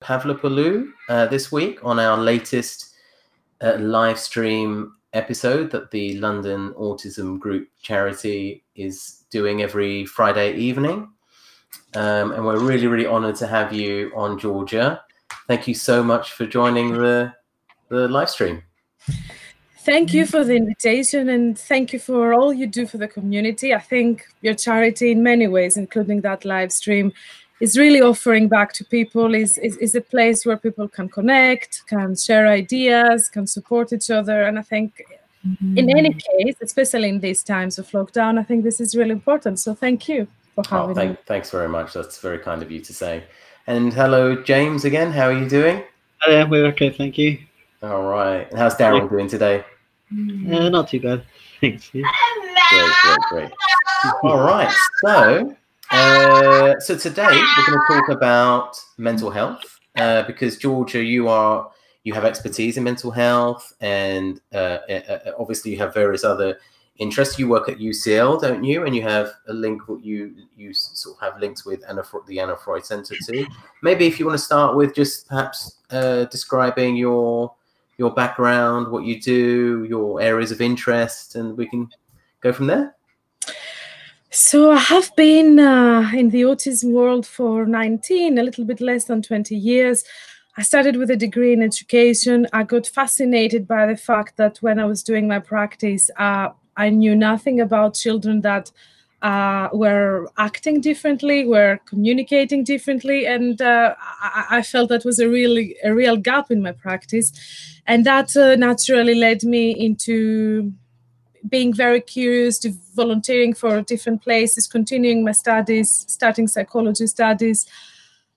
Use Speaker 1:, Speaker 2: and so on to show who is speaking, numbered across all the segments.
Speaker 1: Pavlopoulou this week on our latest live stream episode that the London Autism Group Charity is doing every Friday evening. And we're really, really honoured to have you on, Georgia. Thank you so much for joining the live stream.
Speaker 2: Thank you for the invitation, and thank you for all you do for the community. I think your charity in many ways, including that live stream, is really offering back to people, is a place where people can connect, can share ideas, can support each other. And I think in any case, especially in these times of lockdown, I think this is really important. So thank you for having me.
Speaker 1: Thanks very much. That's very kind of you to say. And hello, James, again. How are you doing?
Speaker 3: Yeah, we're okay, thank you.
Speaker 1: All right. And how's Daryl doing today?
Speaker 3: Not too bad, thanks. Yeah.
Speaker 1: Great. All right. So today we're going to talk about mental health because Georgia, you have expertise in mental health, and obviously you have various other interests. You work at UCL, don't you? And you have a link. You sort of have links with the Anna Freud Center too. Maybe if you want to start with just perhaps describing your background, what you do, your areas of interest, and we can go from there.
Speaker 2: So I have been in the autism world for a little bit less than 20 years. I started with a degree in education. I got fascinated by the fact that when I was doing my practice, I knew nothing about children that were acting differently, were communicating differently, and I felt that was a real gap in my practice. And that naturally led me into being very curious, to volunteering for different places, continuing my studies, starting psychology studies.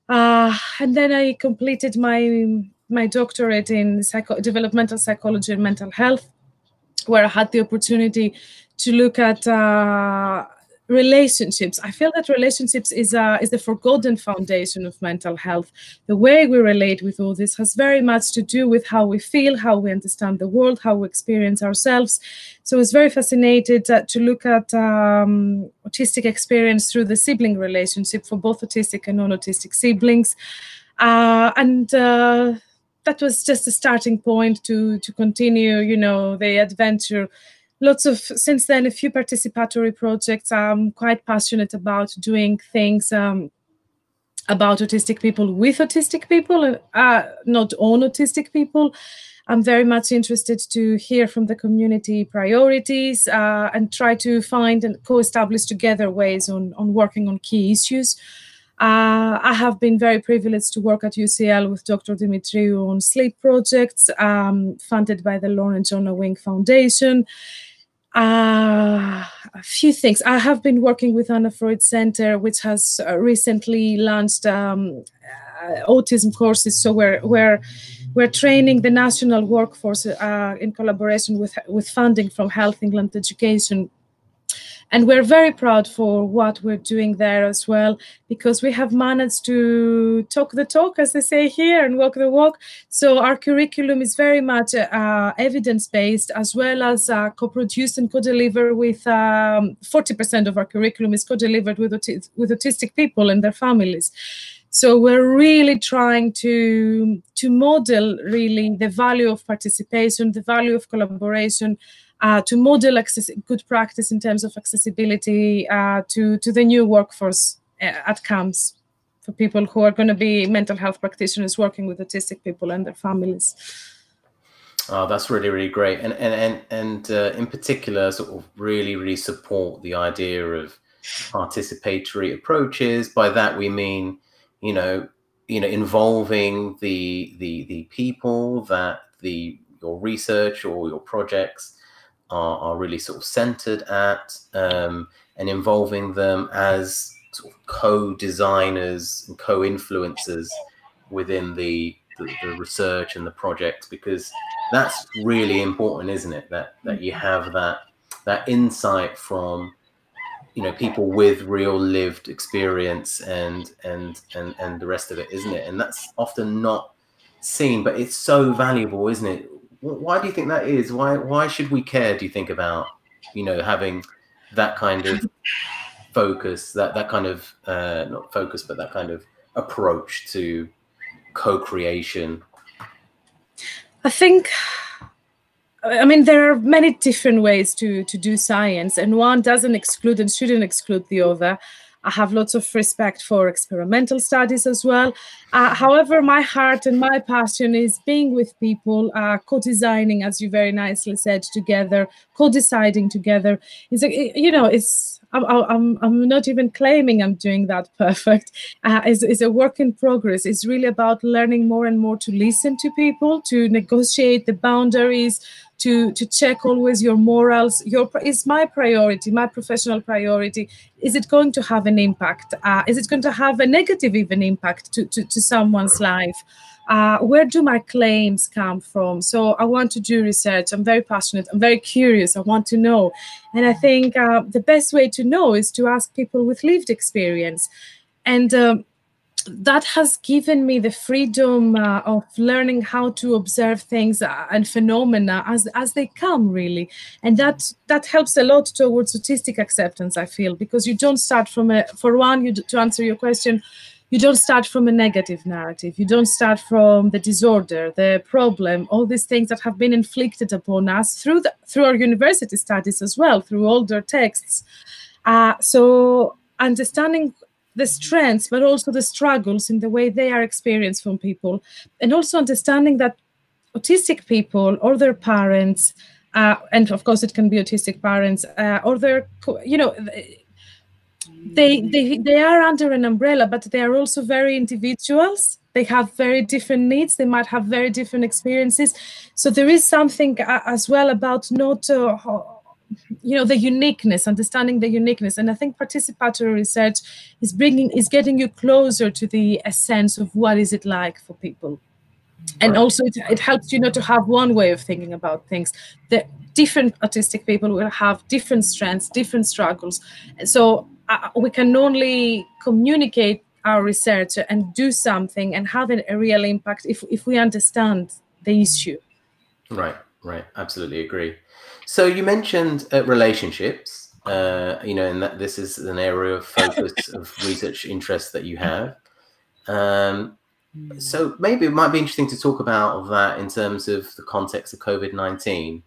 Speaker 2: And then I completed my doctorate in developmental psychology and mental health, where I had the opportunity to look at relationships. I feel that relationships is the forgotten foundation of mental health. The way we relate with all this has very much to do with how we feel, how we understand the world, how we experience ourselves. So I was very fascinated to look at autistic experience through the sibling relationship for both autistic and non-autistic siblings. That was just a starting point to continue, the adventure. Since then, a few participatory projects. I'm quite passionate about doing things about autistic people with autistic people, not on autistic people. I'm very much interested to hear from the community priorities and try to find and co-establish together ways on working on key issues. I have been very privileged to work at UCL with Dr. Dimitriou on sleep projects funded by the Lawrence John Owing Foundation. A few things. I have been working with Anna Freud Center, which has recently launched autism courses. So we're training the national workforce in collaboration with funding from Health England Education. And we're very proud for what we're doing there as well, because we have managed to talk the talk, as they say here, and walk the walk. So our curriculum is very much evidence-based, as well as co-produced and co-delivered with 40% of our curriculum is co-delivered with autistic people and their families. So we're really trying to model really the value of participation, the value of collaboration, to model good practice in terms of accessibility to the new workforce at CAMS for people who are going to be mental health practitioners working with autistic people and their families.
Speaker 1: Oh, that's really, really great. And in particular, sort of really support the idea of participatory approaches. By that we mean, involving the people that your research or your projects are really sort of centered at, and involving them as sort of co-designers and co-influencers within the research and the projects, because that's really important, isn't it? That you have that insight from people with real lived experience and the rest of it, isn't it? And that's often not seen, but it's so valuable, isn't it? Why do you think that is? Why should we care, do you think, about having that kind of focus, that kind of not focus, but that kind of approach to co-creation?
Speaker 2: I think, I mean, there are many different ways to do science, and one doesn't exclude and shouldn't exclude the other. I have lots of respect for experimental studies as well. However, my heart and my passion is being with people, co-designing, as you very nicely said, together, co-deciding together. I'm not even claiming I'm doing that perfect. It's a work in progress. It's really about learning more and more to listen to people, to negotiate the boundaries, to check always your morals. Is my priority, my professional priority, is it going to have an impact? Is it going to have a negative even impact to someone's life? Where do my claims come from? So I want to do research. I'm very passionate. I'm very curious. I want to know. And I think the best way to know is to ask people with lived experience. And that has given me the freedom of learning how to observe things and phenomena as they come, really. And that helps a lot towards autistic acceptance, I feel, because you don't start from to answer your question, you don't start from a negative narrative. You don't start from the disorder, the problem, all these things that have been inflicted upon us through our university studies as well, through older texts. So understanding the strengths, but also the struggles in the way they are experienced from people, and also understanding that autistic people or their parents, and of course it can be autistic parents, or their, they are under an umbrella, but they are also very individuals. They have very different needs. They might have very different experiences. So there is something as well about not the uniqueness, understanding the uniqueness. And I think participatory research is getting you closer to the essence of what is it like for people. And also it helps you to have one way of thinking about things. The different autistic people will have different strengths, different struggles. So we can only communicate our research and do something and have a real impact if we understand the issue.
Speaker 1: Right. Absolutely agree. So you mentioned relationships, and that this is an area of focus of research interest that you have. So maybe it might be interesting to talk about that in terms of the context of COVID-19.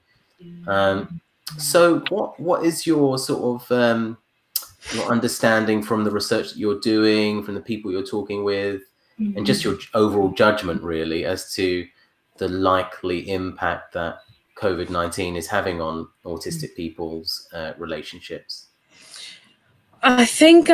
Speaker 1: So what is your sort of your understanding from the research that you're doing, from the people you're talking with, and just your overall judgment really as to the likely impact that COVID-19 is having on autistic people's relationships?
Speaker 2: I think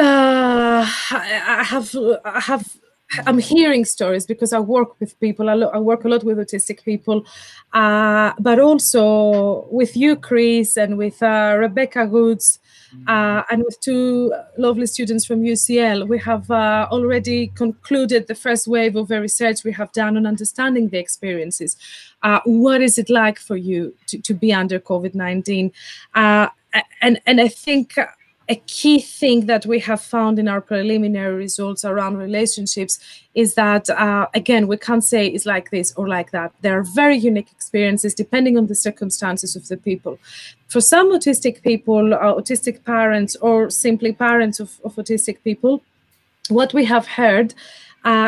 Speaker 2: I'm hearing stories because I work with people. I work a lot with autistic people, but also with you, Chris, and with Rebecca Goods, and with two lovely students from UCL. We have already concluded the first wave of the research we have done on understanding the experiences. What is it like for you to be under COVID-19? And I think a key thing that we have found in our preliminary results around relationships is that, again, we can't say it's like this or like that. There are very unique experiences depending on the circumstances of the people. For some autistic people, autistic parents, or simply parents of autistic people, what we have heard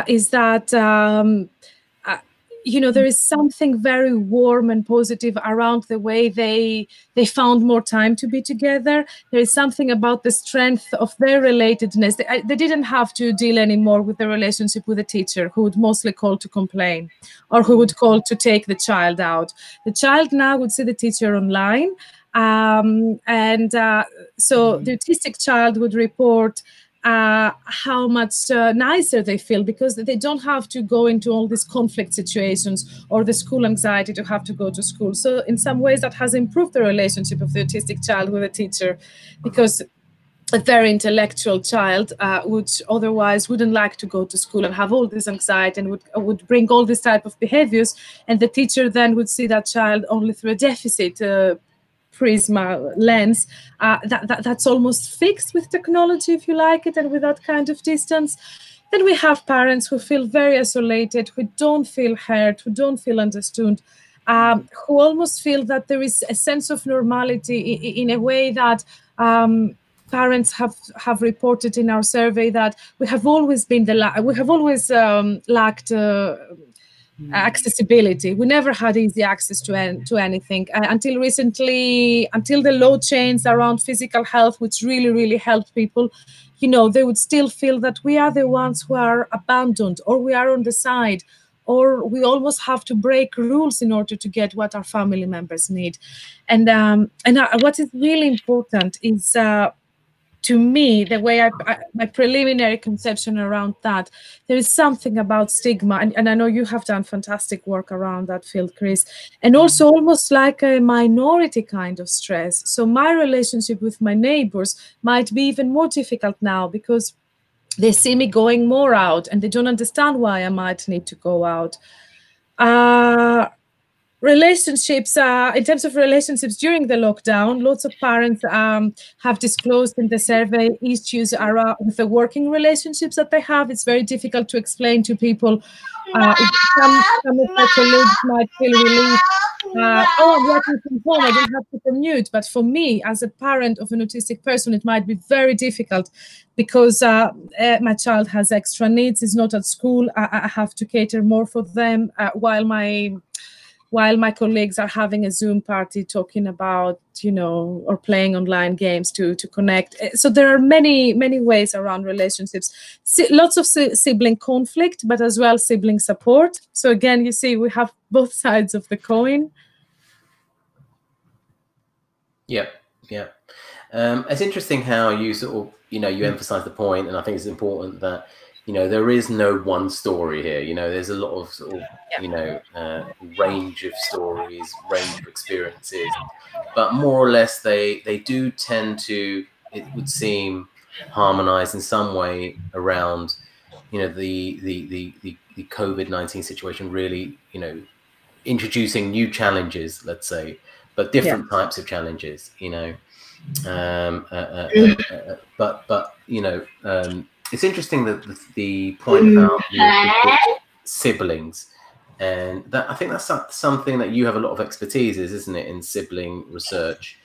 Speaker 2: is that there is something very warm and positive around the way they found more time to be together. There is something about the strength of their relatedness. They didn't have to deal anymore with the relationship with a teacher who would mostly call to complain or who would call to take the child out. The child now would see the teacher online. So the autistic child would report how much nicer they feel because they don't have to go into all these conflict situations or the school anxiety to have to go to school. So in some ways that has improved the relationship of the autistic child with a teacher, because a very intellectual child which otherwise wouldn't like to go to school and have all this anxiety and would bring all this type of behaviors, and the teacher then would see that child only through a deficit prisma lens, that's almost fixed with technology, if you like it, and with that kind of distance. Then we have parents who feel very isolated, who don't feel heard, who don't feel understood, who almost feel that there is a sense of normality in a way that parents have reported in our survey that we have always been lacked accessibility. We never had easy access to anything until recently, until the law changed around physical health, which really helped people. You know, they would still feel that we are the ones who are abandoned, or we are on the side, or we almost have to break rules in order to get what our family members need. And what is really important is, to me, the way my preliminary conception around that, there is something about stigma, and I know you have done fantastic work around that field, Chris, and also almost like a minority kind of stress. So my relationship with my neighbors might be even more difficult now because they see me going more out and they don't understand why I might need to go out. Relationships, in terms of relationships during the lockdown, lots of parents have disclosed in the survey issues around with the working relationships that they have. It's very difficult to explain to people. Some of my colleagues might feel relief. Oh, I'm working from home, I don't have to commute. But for me, as a parent of an autistic person, it might be very difficult because my child has extra needs, is not at school. I have to cater more for them while my colleagues are having a Zoom party talking about, you know, or playing online games to connect. So there are many ways around relationships. Lots of sibling conflict, but as well sibling support. So again, you see, we have both sides of the coin.
Speaker 1: Yeah. It's interesting how you sort of, you know, you emphasize the point, and I think it's important that, you know, there is no one story here. You know, there's a lot of sort of, you know, range of stories, range of experiences, but more or less they do tend to, it would seem, harmonize in some way around, you know, the COVID-19 situation, really, you know, introducing new challenges, let's say, but different types of challenges, you know. But you know, it's interesting that the point about the siblings, and that I think that's something that you have a lot of expertise in, isn't it, in sibling research.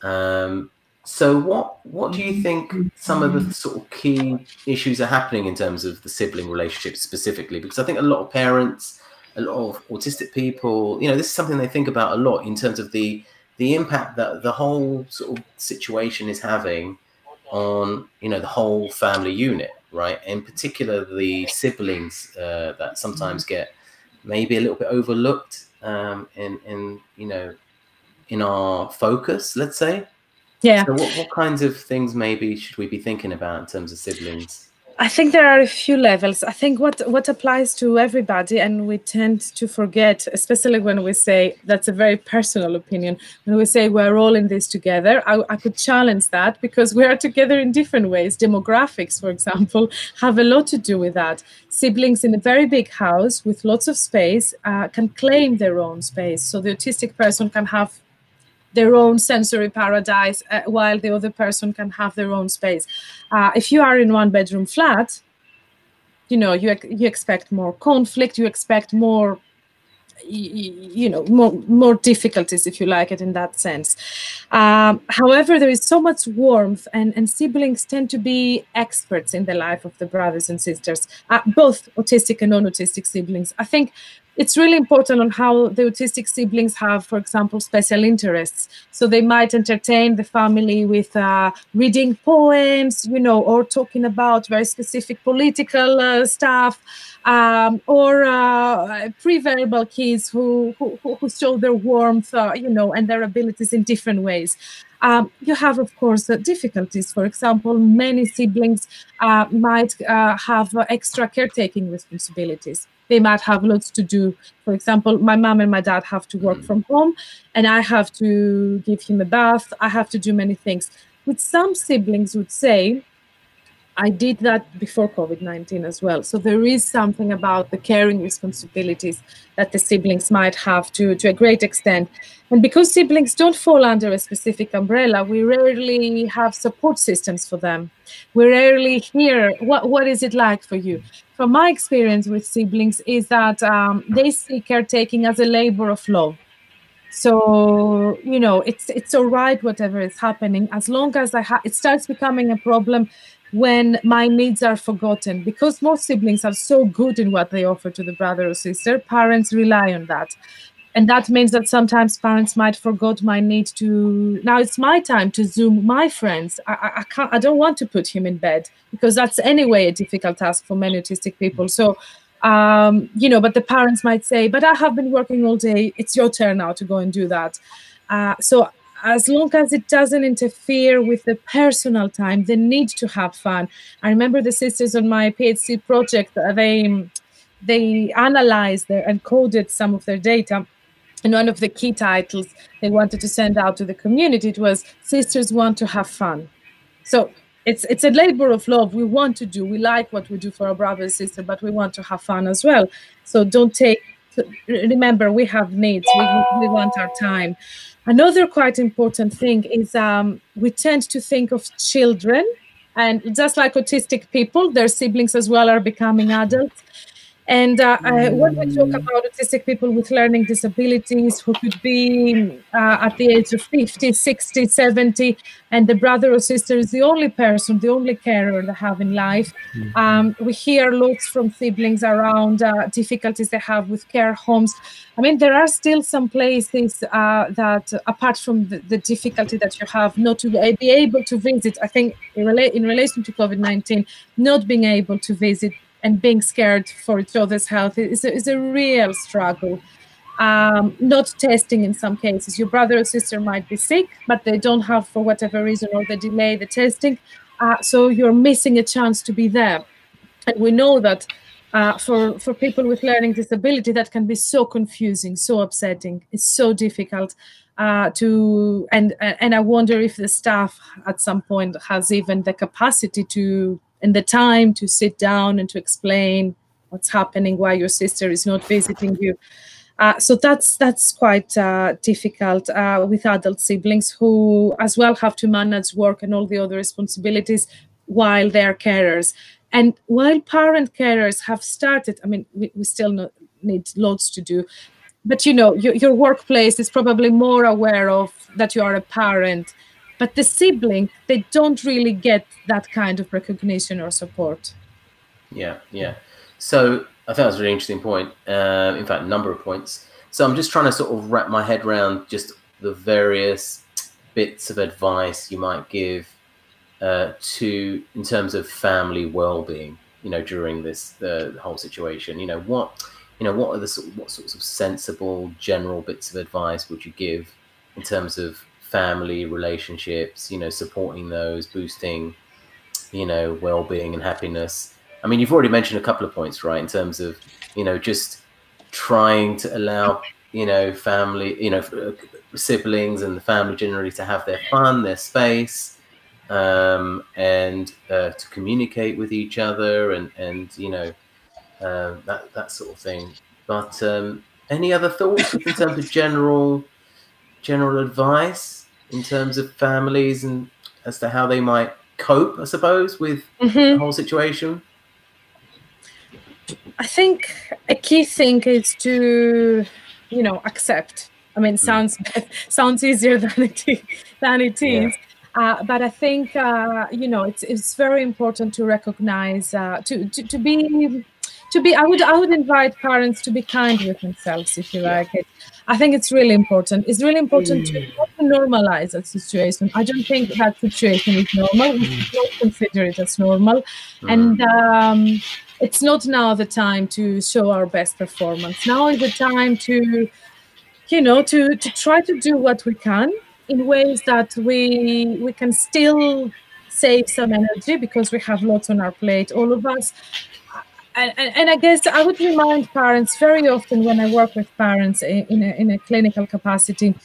Speaker 1: So what do you think some of the sort of key issues are happening in terms of the sibling relationship specifically? Because I think a lot of parents, a lot of autistic people, you know, this is something they think about a lot in terms of the impact that the whole sort of situation is having on, you know, the whole family unit, right? In particular, the siblings that sometimes get maybe a little bit overlooked in you know, in our focus, let's say.
Speaker 2: Yeah.
Speaker 1: So what kinds of things maybe should we be thinking about in terms of siblings?
Speaker 2: I think there are a few levels. I think what applies to everybody, and we tend to forget, especially when we say, that's a very personal opinion, when we say we're all in this together, I could challenge that, because we are together in different ways. Demographics, for example, have a lot to do with that. Siblings in a very big house with lots of space can claim their own space. So the autistic person can have their own sensory paradise, while the other person can have their own space. If you are in one-bedroom flat, you know, you expect more conflict, you expect more, you know, more difficulties, if you like it, in that sense. However, there is so much warmth, and siblings tend to be experts in the life of the brothers and sisters, both autistic and non-autistic siblings. I think it's really important on how the autistic siblings have, for example, special interests. So they might entertain the family with reading poems, you know, or talking about very specific political stuff, or pre-verbal kids who show their warmth, you know, and their abilities in different ways. You have, of course, difficulties. For example, many siblings might have extra caretaking responsibilities. They might have lots to do. For example, my mom and my dad have to work from home, and I have to give him a bath. I have to do many things. With some siblings would say, I did that before COVID-19 as well. So there is something about the caring responsibilities that the siblings might have to a great extent. And because siblings don't fall under a specific umbrella, we rarely have support systems for them. We rarely hear, what is it like for you? From my experience with siblings is that they see caretaking as a labor of love. So, you know, it's all right, whatever is happening, as long as it starts becoming a problem when my needs are forgotten, because most siblings are so good in what they offer to the brother or sister. Parents rely on that. And that means that sometimes parents might forget my need to, now it's my time to Zoom my friends. I don't want to put him in bed, because that's anyway a difficult task for many autistic people. So, you know, but the parents might say, but I have been working all day. It's your turn now to go and do that. So as long as it doesn't interfere with the personal time, the need to have fun. I remember the sisters on my PhD project, they analyzed and coded some of their data. And one of the key titles they wanted to send out to the community, it was "Sisters Want to Have Fun." So it's a labor of love. We want to do, we like what we do for our brother and sister, but we want to have fun as well. So remember, we have needs. We want our time. Another quite important thing is we tend to think of children, and just like autistic people, their siblings as well are becoming adults. And when we talk about autistic people with learning disabilities who could be at the age of 50, 60, 70, and the brother or sister is the only person, the only carer they have in life, we hear lots from siblings around difficulties they have with care homes. I mean, there are still some places that, apart from the difficulty that you have not to be able to visit, I think in relation to COVID-19, not being able to visit and being scared for each other's health is a real struggle. Not testing in some cases. Your brother or sister might be sick, but they don't have, for whatever reason, or they delay the testing. So you're missing a chance to be there. And we know that for people with learning disability, that can be so confusing, so upsetting. It's so difficult and I wonder if the staff at some point has even the capacity to, and the time to sit down and to explain what's happening, why your sister is not visiting you. So that's quite difficult with adult siblings who as well have to manage work and all the other responsibilities while they're carers. And while parent carers have started, I mean, we still need lots to do, but you know, your workplace is probably more aware of that you are a parent. But the sibling, they don't really get that kind of recognition or support.
Speaker 1: Yeah. So I think that's a really interesting point. In fact, a number of points. So I'm just trying to sort of wrap my head around just the various bits of advice you might give in terms of family well-being, you know, during the whole situation. What sorts of sensible general bits of advice would you give in terms of family relationships, you know, supporting those, boosting, you know, well-being and happiness? I mean, you've already mentioned a couple of points, right, in terms of, you know, just trying to allow, you know, family, you know, siblings and the family generally to have their fun, their space, and to communicate with each other and you know, that sort of thing. But any other thoughts in terms of general advice in terms of families and as to how they might cope, I suppose, with the whole situation?
Speaker 2: I think a key thing is to, you know, accept. I mean, sounds easier than it is. Yeah. But I think, you know, it's very important to recognize, to be. I would invite parents to be kind with themselves, if you like it. I think it's really important. It's really important to normalize that situation. I don't think that situation is normal. We don't consider it as normal, and it's not now the time to show our best performance. Now is the time to, you know, to try to do what we can in ways that we can still save some energy, because we have lots on our plate, all of us. And I guess I would remind parents very often when I work with parents in a clinical capacity,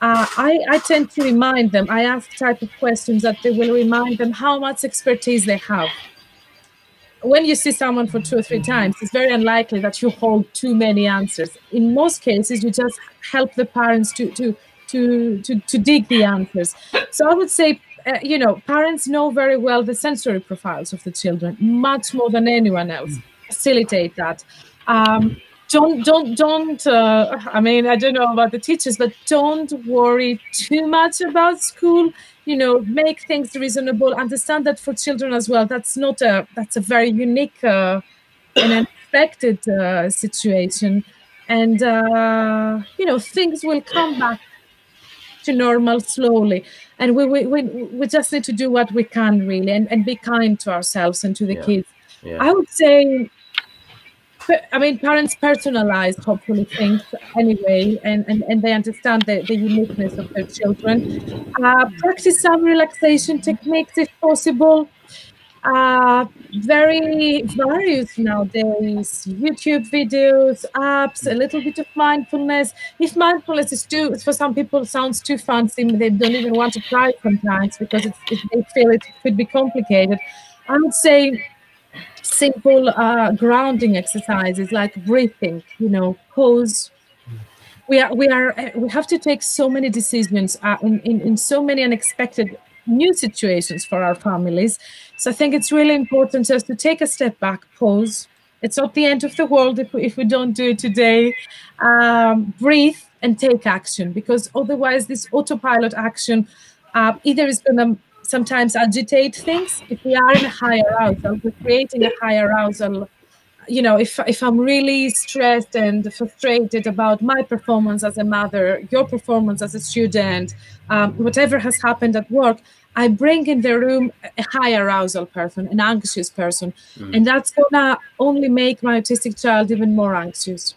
Speaker 2: I tend to remind them, I ask type of questions that they will remind them how much expertise they have. When you see someone for 2 or 3 times, it's very unlikely that you hold too many answers. In most cases, you just help the parents to dig the answers. So I would say, you know, parents know very well the sensory profiles of the children, much more than anyone else. Facilitate that. don't I mean, I don't know about the teachers, but don't worry too much about school. Make things reasonable. Understand that for children as well, that's a very unique and unexpected situation. And things will come back to normal slowly, and we just need to do what we can, really, and be kind to ourselves and to the kids. I would say, I mean, parents personalize, hopefully, things anyway, and they understand the uniqueness of their children. Practice some relaxation techniques if possible. Very various nowadays. YouTube videos, apps, a little bit of mindfulness. If mindfulness is for some people, sounds too fancy, they don't even want to try it sometimes because they feel it could be complicated. I would say simple grounding exercises like breathing, pause. We have to take so many decisions in so many unexpected new situations for our families. So I think it's really important just to take a step back, pause. It's not the end of the world if we don't do it today. Breathe and take action, because otherwise this autopilot action either is going to sometimes agitate things. If we are in a high arousal, we're creating a high arousal. If I'm really stressed and frustrated about my performance as a mother, your performance as a student, whatever has happened at work, I bring in the room a high arousal person, an anxious person, and that's gonna only make my autistic child even more anxious.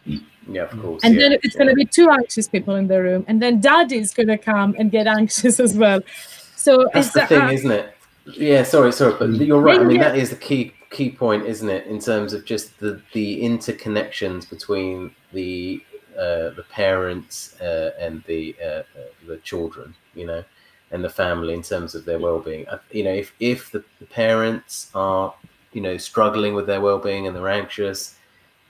Speaker 1: Yeah, of course.
Speaker 2: And then it's gonna be two anxious people in the room, and then daddy's gonna come and get anxious as well. So
Speaker 1: that's the thing, isn't it? Yeah, sorry, but you're right. I mean, that is the key point, isn't it, in terms of just the interconnections between the parents and the children, and the family in terms of their well-being. If the parents are struggling with their well-being and they're anxious,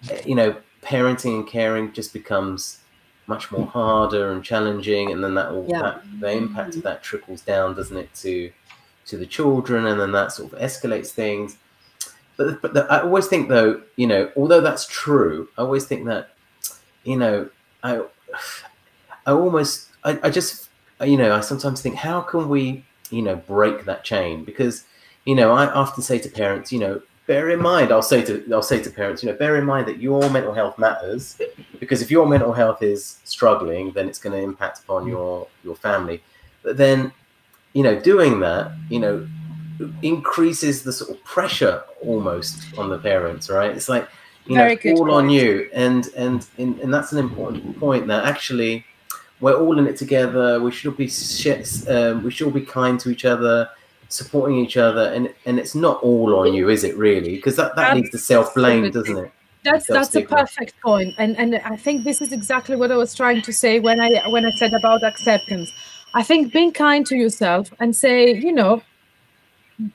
Speaker 1: parenting and caring just becomes much more harder and challenging, and then the impact of that trickles down, doesn't it, to the children, and then that sort of escalates things. But I always think, though, although that's true, I always think that, I sometimes think, how can we, break that chain? Because, I often say to parents, bear in mind, I'll say to parents, bear in mind that your mental health matters, because if your mental health is struggling, then it's going to impact upon your family. But then, doing that, increases the sort of pressure almost on the parents, right? It's like, all on you, and that's an important point. That actually, we're all in it together. We should be kind to each other, supporting each other, and it's not all on you, is it really? Because that leads to self-blame, doesn't it?
Speaker 2: That's a perfect point, and I think this is exactly what I was trying to say when I said about acceptance. I think being kind to yourself and say,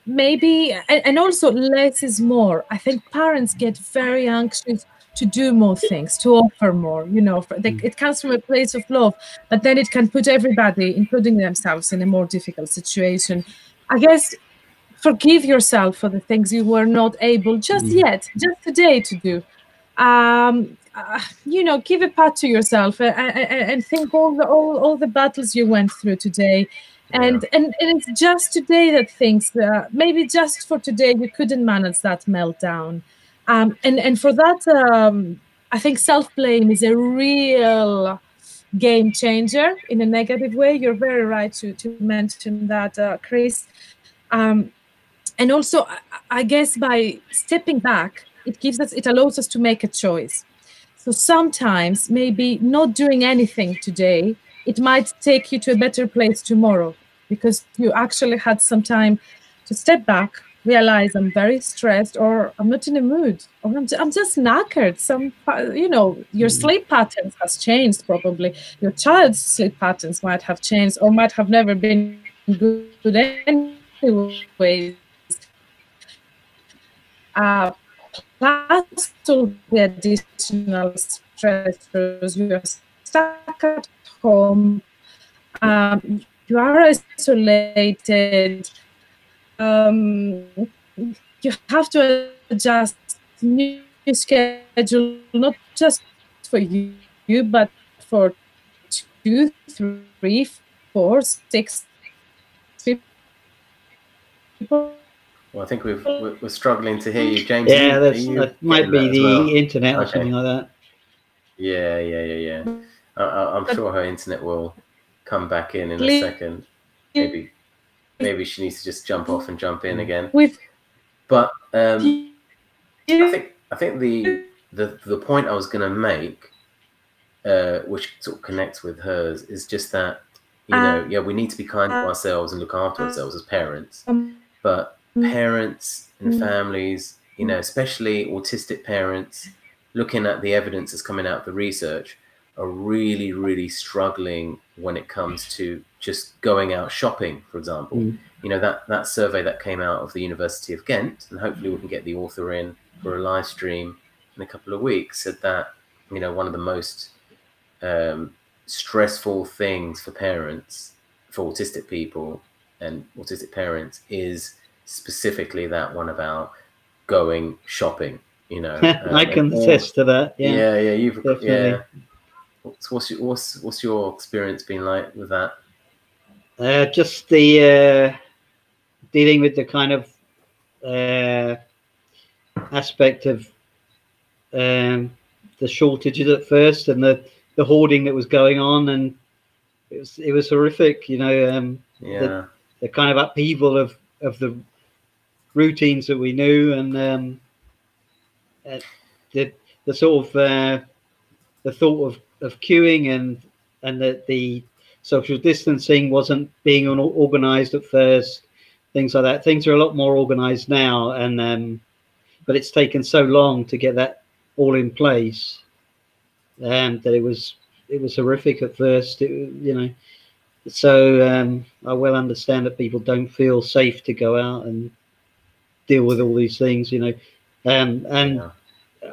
Speaker 2: maybe, and also less is more. I think parents get very anxious to do more things, to offer more, it comes from a place of love, but then it can put everybody, including themselves, in a more difficult situation. I guess forgive yourself for the things you were not able just today to do. Give a pat to yourself and think all the battles you went through today. And it's just today that things, maybe just for today, you couldn't manage that meltdown. And for that, I think self-blame is a real game changer in a negative way. You're very right to mention that, Chris. And also, I guess by stepping back, it allows us to make a choice. So sometimes maybe not doing anything today, it might take you to a better place tomorrow, because you actually had some time to step back, realize I'm very stressed, or I'm not in a mood, or I'm just knackered. Your sleep patterns has changed probably. Your child's sleep patterns might have changed or might have never been good anyways. Plus all the additional stressors, you are stuck at home, you are isolated, you have to adjust new schedule, not just for you, but for 2, 3, 4, 6 people.
Speaker 1: Well, I think we're struggling to hear you, James.
Speaker 3: Yeah,
Speaker 1: that
Speaker 3: might be the
Speaker 1: well?
Speaker 3: internet or something like that.
Speaker 1: Yeah. I'm sure her internet will come back in a second. Maybe she needs to just jump off and jump in again. But I think the point I was going to make, which sort of connects with hers, is just that, you know, yeah, we need to be kind to ourselves and look after ourselves as parents, but parents and families, you know, especially autistic parents, looking at the evidence that's coming out of the research, are really, really struggling when it comes to just going out shopping, for example. You know, that survey that came out of the University of Ghent, and hopefully we can get the author in for a live stream in a couple of weeks, said that, you know, one of the most stressful things for parents, for autistic people and autistic parents, is specifically that one about going shopping, you know.
Speaker 3: I can attest to that.
Speaker 1: Yeah, you've
Speaker 3: definitely.
Speaker 1: Yeah. What's your experience been like with that?
Speaker 3: Just the dealing with the kind of aspect of the shortages at first, and the hoarding that was going on, and it was horrific, you know. The kind of upheaval of the routines that we knew, and the sort of the thought of queuing, and that the social distancing wasn't being organized at first, things like that. Things are a lot more organized now, and but it's taken so long to get that all in place, that it was horrific at first, you know. So I well understand that people don't feel safe to go out and deal with all these things, you know. And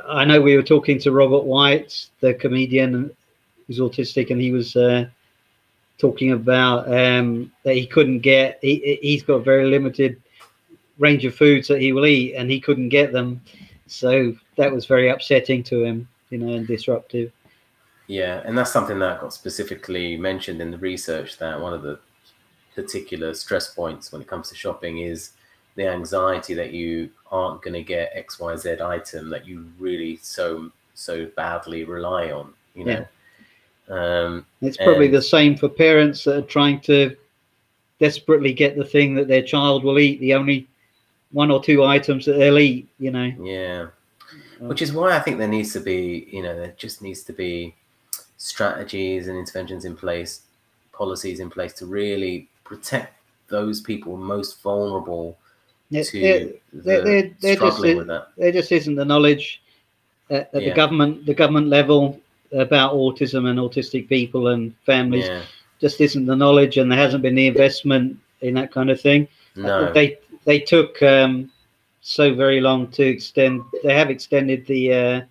Speaker 3: I know we were talking to Robert White, the comedian who's autistic, and he was talking about that he couldn't get, he's got a very limited range of foods that he will eat, and he couldn't get them. So that was very upsetting to him, you know, and disruptive.
Speaker 1: Yeah, and that's something that got specifically mentioned in the research, that one of the particular stress points when it comes to shopping is the anxiety that you aren't going to get XYZ item that you really so badly rely on, you know.
Speaker 3: It's probably the same for parents that are trying to desperately get the thing that their child will eat, the only 1 or 2 items that they'll eat, you know.
Speaker 1: Yeah, which is why I think there needs to be, you know, there just needs to be strategies and interventions in place, policies in place to really protect those people most vulnerable to struggling with that.
Speaker 3: There just isn't the knowledge at the government level about autism and autistic people and families. Just isn't the knowledge, and there hasn't been the investment in that kind of thing.
Speaker 1: No,
Speaker 3: they took so very long to extend. They have extended the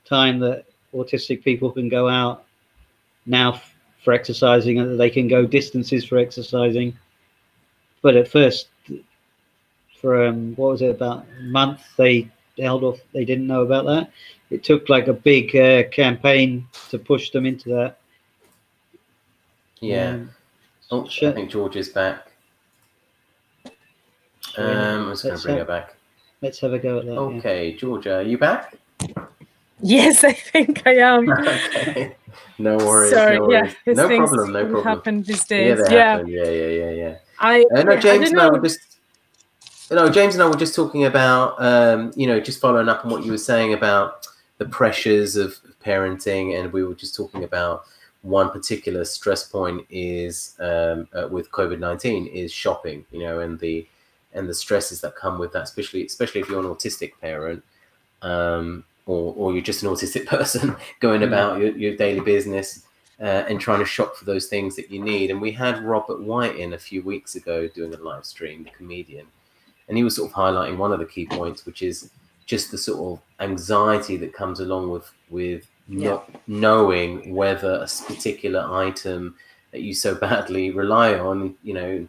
Speaker 3: time that autistic people can go out now for exercising, and that they can go distances for exercising. But at first, for what was it, about a month, they held off. They didn't know about that. It took like a big campaign to push them into that.
Speaker 1: I think Georgia's back. I'm just going to bring her back.
Speaker 3: Let's have a go at that.
Speaker 1: Okay, Georgia, are you back?
Speaker 2: Yes, I think I am.
Speaker 1: Okay. No worries.
Speaker 2: Sorry,
Speaker 1: no worries.
Speaker 2: Yeah,
Speaker 1: no problem. No problem.
Speaker 2: Happen these days.
Speaker 1: Yeah. James and I were just talking about, you know, just following up on what you were saying about the pressures of parenting, and we were just talking about one particular stress point is with COVID-19 is shopping, you know, and the stresses that come with that, especially if you're an autistic parent, or you're just an autistic person going about your daily business and trying to shop for those things that you need. And we had Robert White in a few weeks ago doing a live stream, the comedian, and he was sort of highlighting one of the key points, which is just the sort of anxiety that comes along with not knowing whether a particular item that you so badly rely on, you know,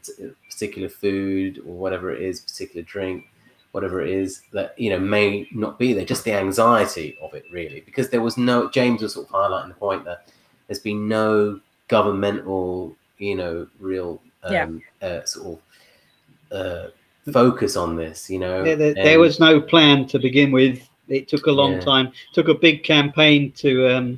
Speaker 1: particular food or whatever it is, particular drink, whatever it is that, you know, may not be there, just the anxiety of it, really, because there was no, James was sort of highlighting the point that there's been no governmental, you know, real sort of focus on this, you know.
Speaker 3: There was no plan to begin with. It took a long time. It took a big campaign to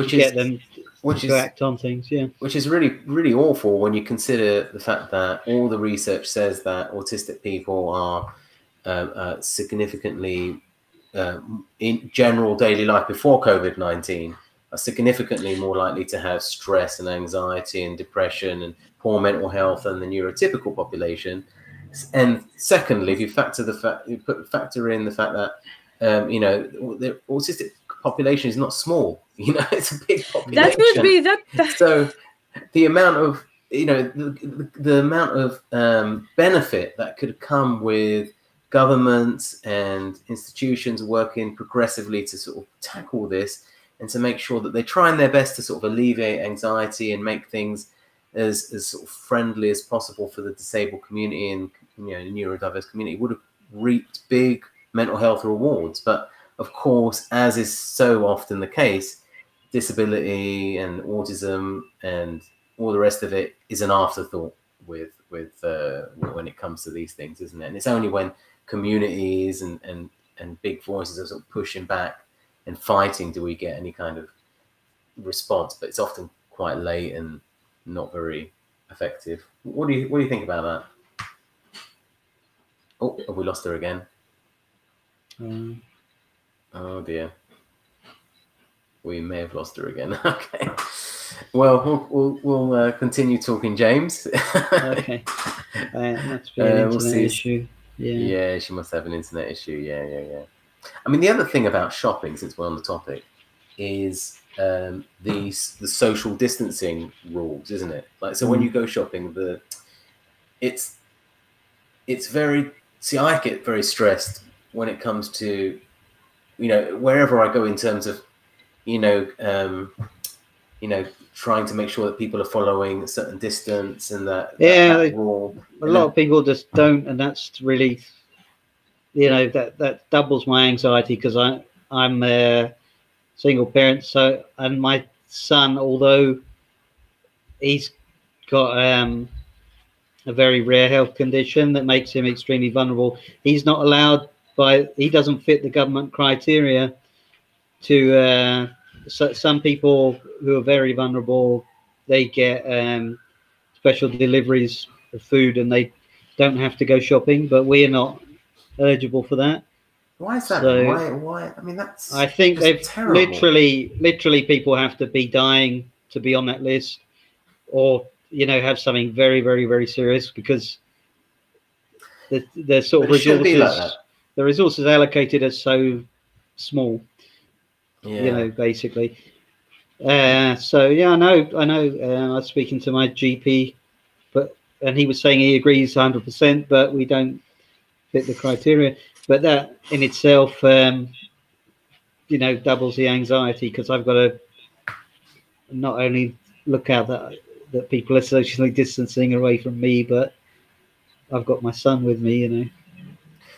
Speaker 3: get them to act on things. Yeah, which is really, really awful when you consider the fact that all the research says that autistic people are significantly in general daily life before COVID-19 are significantly more likely to have stress and anxiety and depression and poor mental health than the neurotypical population. And secondly, if you factor in the fact that you know, the autistic population is not small, you know, it's a big population.
Speaker 2: That would be that.
Speaker 1: So the amount of, you know, the amount of benefit that could come with governments and institutions working progressively to sort of tackle this and to make sure that they're trying their best to sort of alleviate anxiety and make things as sort of friendly as possible for the disabled community and, you know, neurodiverse community, would have reaped big mental health rewards. But of course, as is so often the case, disability and autism and all the rest of it is an afterthought with when it comes to these things, isn't it? And it's only when communities and big voices are sort of pushing back and fighting do we get any kind of response. But it's often quite late and not very effective. What do you think about that? Oh, have we lost her again? Oh dear, we may have lost her again. Okay, well, we'll continue talking, James.
Speaker 3: Okay, that's been an internet issue.
Speaker 1: Yeah, she must have an internet issue. Yeah. I mean, the other thing about shopping, since we're on the topic, is the social distancing rules, isn't it? Like, so when you go shopping, it's very. See, I get very stressed when it comes to, you know, wherever I go in terms of, you know, trying to make sure that people are following a certain distance and that rule.
Speaker 3: A lot of people just don't, and that's really, you know, that doubles my anxiety because I'm a single parent. So, and my son, although he's got a very rare health condition that makes him extremely vulnerable, he's not allowed he doesn't fit the government criteria to some people who are very vulnerable. They get special deliveries of food and they don't have to go shopping, but we're not eligible for that.
Speaker 1: Why is that?
Speaker 3: So,
Speaker 1: why? I mean, that's,
Speaker 3: I think they've
Speaker 1: terrible.
Speaker 3: literally people have to be dying to be on that list, or, you know, have something very, very, very serious, because the sort of resources, the resources allocated are so small. You know, basically. So yeah, I know. I was speaking to my GP, and he was saying he agrees 100%, but we don't fit the criteria. But that in itself, you know, doubles the anxiety, because I've got to not only look out that people are socially distancing away from me, but I've got my son with me, you know.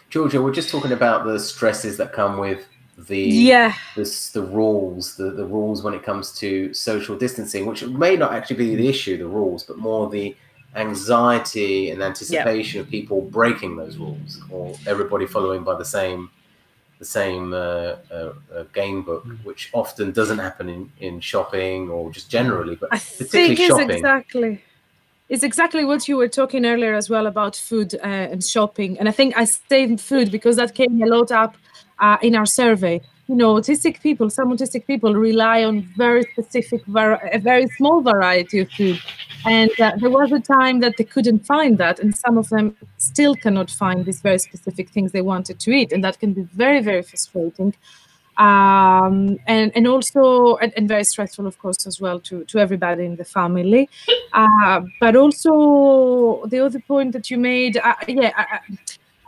Speaker 1: Georgia, we're just talking about the stresses that come with the rules, the rules when it comes to social distancing, which may not actually be the issue, the rules, but more the anxiety and anticipation of people breaking those rules, or everybody following by the same game book, which often doesn't happen in shopping or just generally, but particularly shopping.
Speaker 2: It's exactly what you were talking earlier as well about food and shopping. And I think I saved food because that came a lot up in our survey. You know, some autistic people rely on very specific, a very small variety of food. And there was a time that they couldn't find that. And some of them still cannot find these very specific things they wanted to eat. And that can be very, very frustrating. And also very stressful, of course, as well to everybody in the family. But also the other point that you made,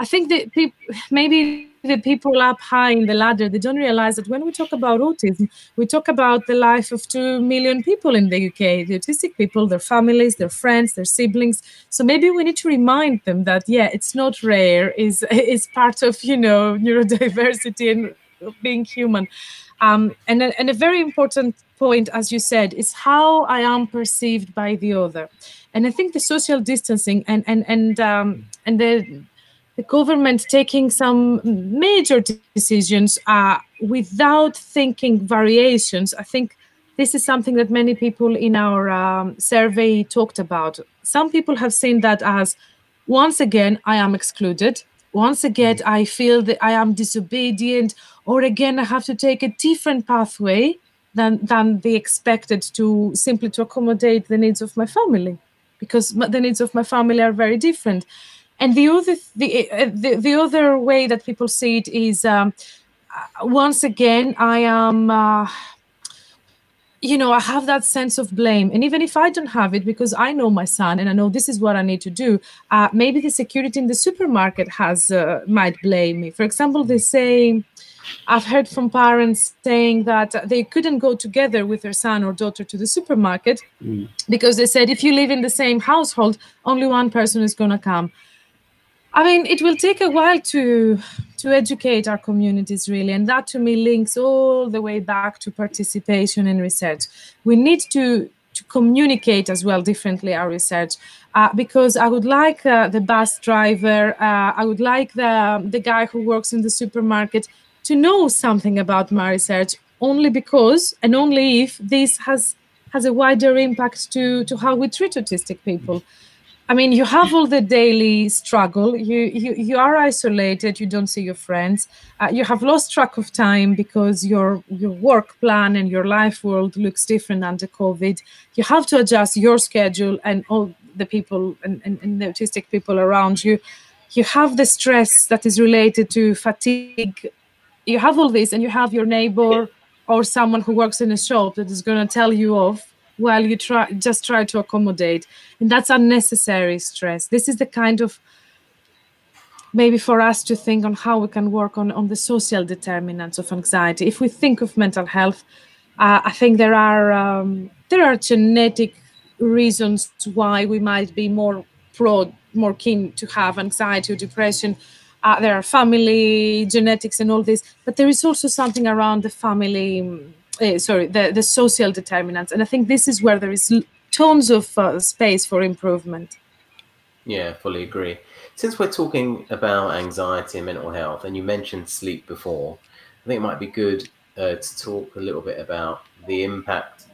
Speaker 2: I think that maybe the people up high in the ladder, they don't realize that when we talk about autism, we talk about the life of 2 million people in the UK, the autistic people, their families, their friends, their siblings. So maybe we need to remind them that, yeah, it's not rare, is part of, you know, neurodiversity and being human. And a very important point, as you said, is how I am perceived by the other. And I think the social distancing and the government taking some major decisions without thinking variations. I think this is something that many people in our survey talked about. Some people have seen that as, once again, I am excluded. Once again, I feel that I am disobedient, or again, I have to take a different pathway than they expected to simply to accommodate the needs of my family, because the needs of my family are very different. And the other way that people see it is, once again, I am, you know, I have that sense of blame. And even if I don't have it, because I know my son and I know this is what I need to do, maybe the security in the supermarket might blame me. For example, they say, I've heard from parents saying that they couldn't go together with their son or daughter to the supermarket because they said, if you live in the same household, only one person is going to come. I mean, it will take a while to educate our communities, really. And that, to me, links all the way back to participation in research. We need to communicate as well differently our research, because I would like the bus driver, I would like the guy who works in the supermarket to know something about my research, only because and only if this has a wider impact to how we treat autistic people. I mean, you have all the daily struggle. You are isolated. You don't see your friends. You have lost track of time because your work plan and your life world looks different under COVID. You have to adjust your schedule and all the people and the autistic people around you. You have the stress that is related to fatigue. You have all this, and you have your neighbor or someone who works in a shop that is going to tell you off while you try to accommodate. And that's unnecessary stress. This is the kind of, maybe for us to think on how we can work on the social determinants of anxiety. If we think of mental health, I think there are genetic reasons why we might be more keen to have anxiety or depression. There are family genetics and all this, but there is also something around the family, the social determinants. And I think this is where there is tons of space for improvement.
Speaker 1: Yeah, fully agree. Since we're talking about anxiety and mental health, and you mentioned sleep before, I think it might be good to talk a little bit about the impact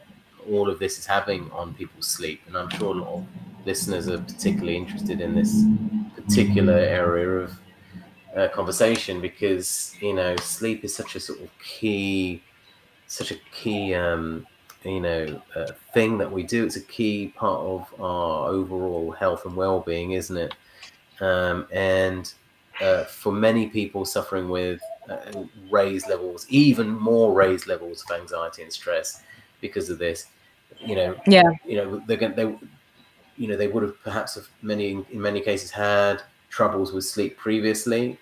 Speaker 1: all of this is having on people's sleep. And I'm sure a lot of listeners are particularly interested in this particular area of conversation, because, you know, sleep is such a sort of key thing that we do. It's a key part of our overall health and well-being, isn't it? And for many people suffering with raised levels, even more raised levels of anxiety and stress because of this, they would have perhaps in many cases had troubles with sleep previously,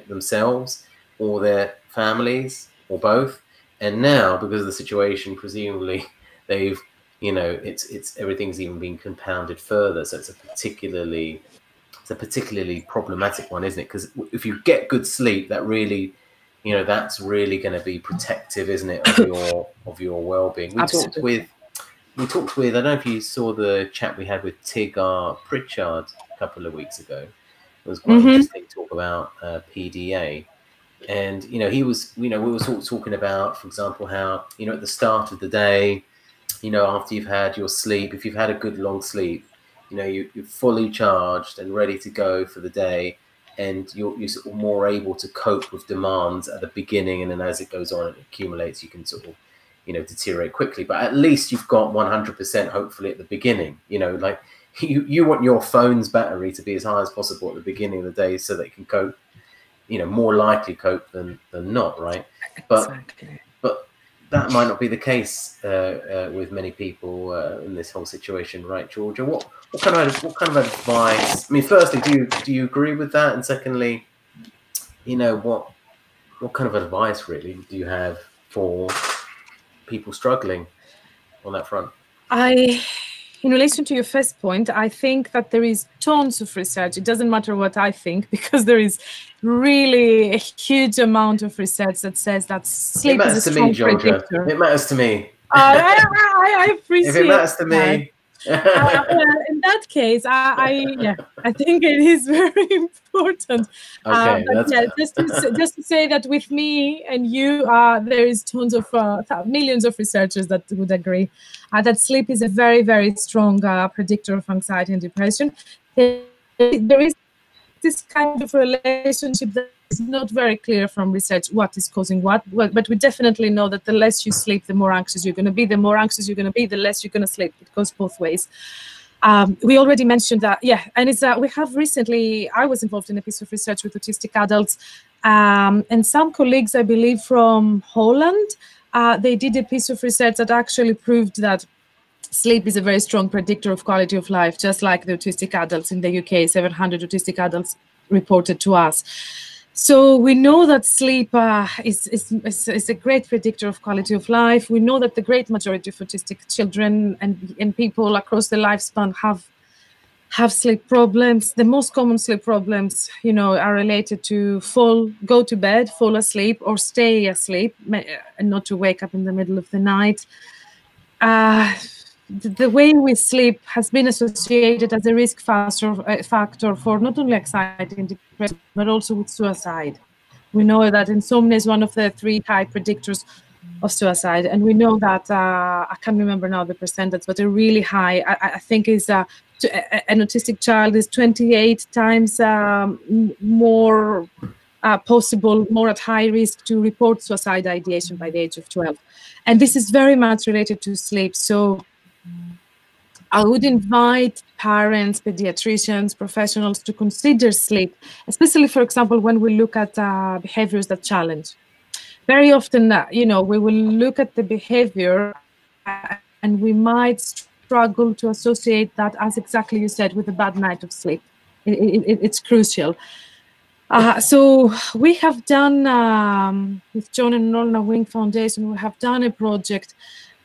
Speaker 1: themselves or their families or both. And now, because of the situation, presumably they've, it's everything's even been compounded further. So it's a particularly problematic one, isn't it? Because if you get good sleep, that really, that's really going to be protective, isn't it, of your well-being. We talked with, I don't know if you saw the chat we had with Tigger Pritchard a couple of weeks ago. It was quite interesting to talk about PDA. And, he was, we were sort of talking about, for example, how, at the start of the day, after you've had your sleep, if you've had a good long sleep, you're fully charged and ready to go for the day, and you're sort of more able to cope with demands at the beginning. And then as it goes on, it accumulates, you can sort of, deteriorate quickly. But at least you've got 100% hopefully at the beginning, like you want your phone's battery to be as high as possible at the beginning of the day so that it can cope, more likely cope than not, right? Exactly. But that might not be the case with many people in this whole situation, right, Georgia? What kind of advice? I mean, firstly, do you agree with that? And secondly, you know, what kind of advice really do you have for people struggling on that front?
Speaker 2: In relation to your first point, I think that there is tons of research. It doesn't matter what I think, because there is really a huge amount of research that says that sleep is a strong predictor.
Speaker 1: It matters to me.
Speaker 2: I appreciate
Speaker 1: if it matters to
Speaker 2: that.
Speaker 1: me.
Speaker 2: In that case, I think it is very important.
Speaker 1: Okay,
Speaker 2: but yeah, just to say that with me and you, there is tons of millions of researchers that would agree that sleep is a very, very strong predictor of anxiety and depression. There is this kind of relationship that is not very clear from research what is causing what, but we definitely know that the less you sleep, the more anxious you're going to be. The more anxious you're going to be, the less you're going to sleep. It goes both ways. We already mentioned that, yeah, and it's we have recently, I was involved in a piece of research with autistic adults, and some colleagues, I believe, from Holland, they did a piece of research that actually proved that sleep is a very strong predictor of quality of life, just like the autistic adults in the UK. 700 autistic adults reported to us. So we know that sleep is a great predictor of quality of life. We know that the great majority of autistic children and people across the lifespan have sleep problems. The most common sleep problems, you know, are related to go to bed, fall asleep, or stay asleep, and not to wake up in the middle of the night. The way we sleep has been associated as a risk factor for not only anxiety and depression, but also with suicide. We know that insomnia is one of the 3 high predictors of suicide, and we know that I can't remember now the percentage, but a really high. I think is an autistic child is 28 times more possible, more at high risk to report suicide ideation by the age of 12, and this is very much related to sleep. So I would invite parents, pediatricians, professionals to consider sleep, especially, for example, when we look at behaviors that challenge. Very often, you know, we will look at the behavior and we might struggle to associate that, as exactly you said, with a bad night of sleep. It's crucial. So we have done, with John and Norna Wing Foundation, we have done a project.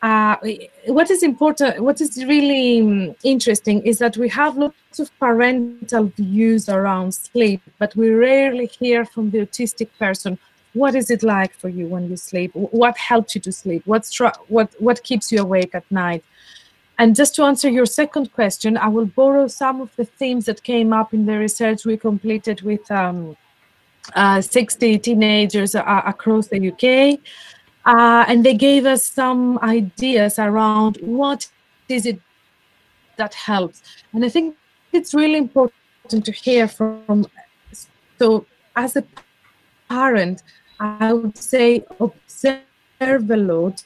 Speaker 2: What is important, what is really interesting is that we have lots of parental views around sleep, but we rarely hear from the autistic person, what is it like for you when you sleep? What helps you to sleep? What keeps you awake at night? And just to answer your second question, I will borrow some of the themes that came up in the research we completed with 60 teenagers across the UK. And they gave us some ideas around what is it that helps. And I think it's really important to hear from, so as a parent, I would say observe a lot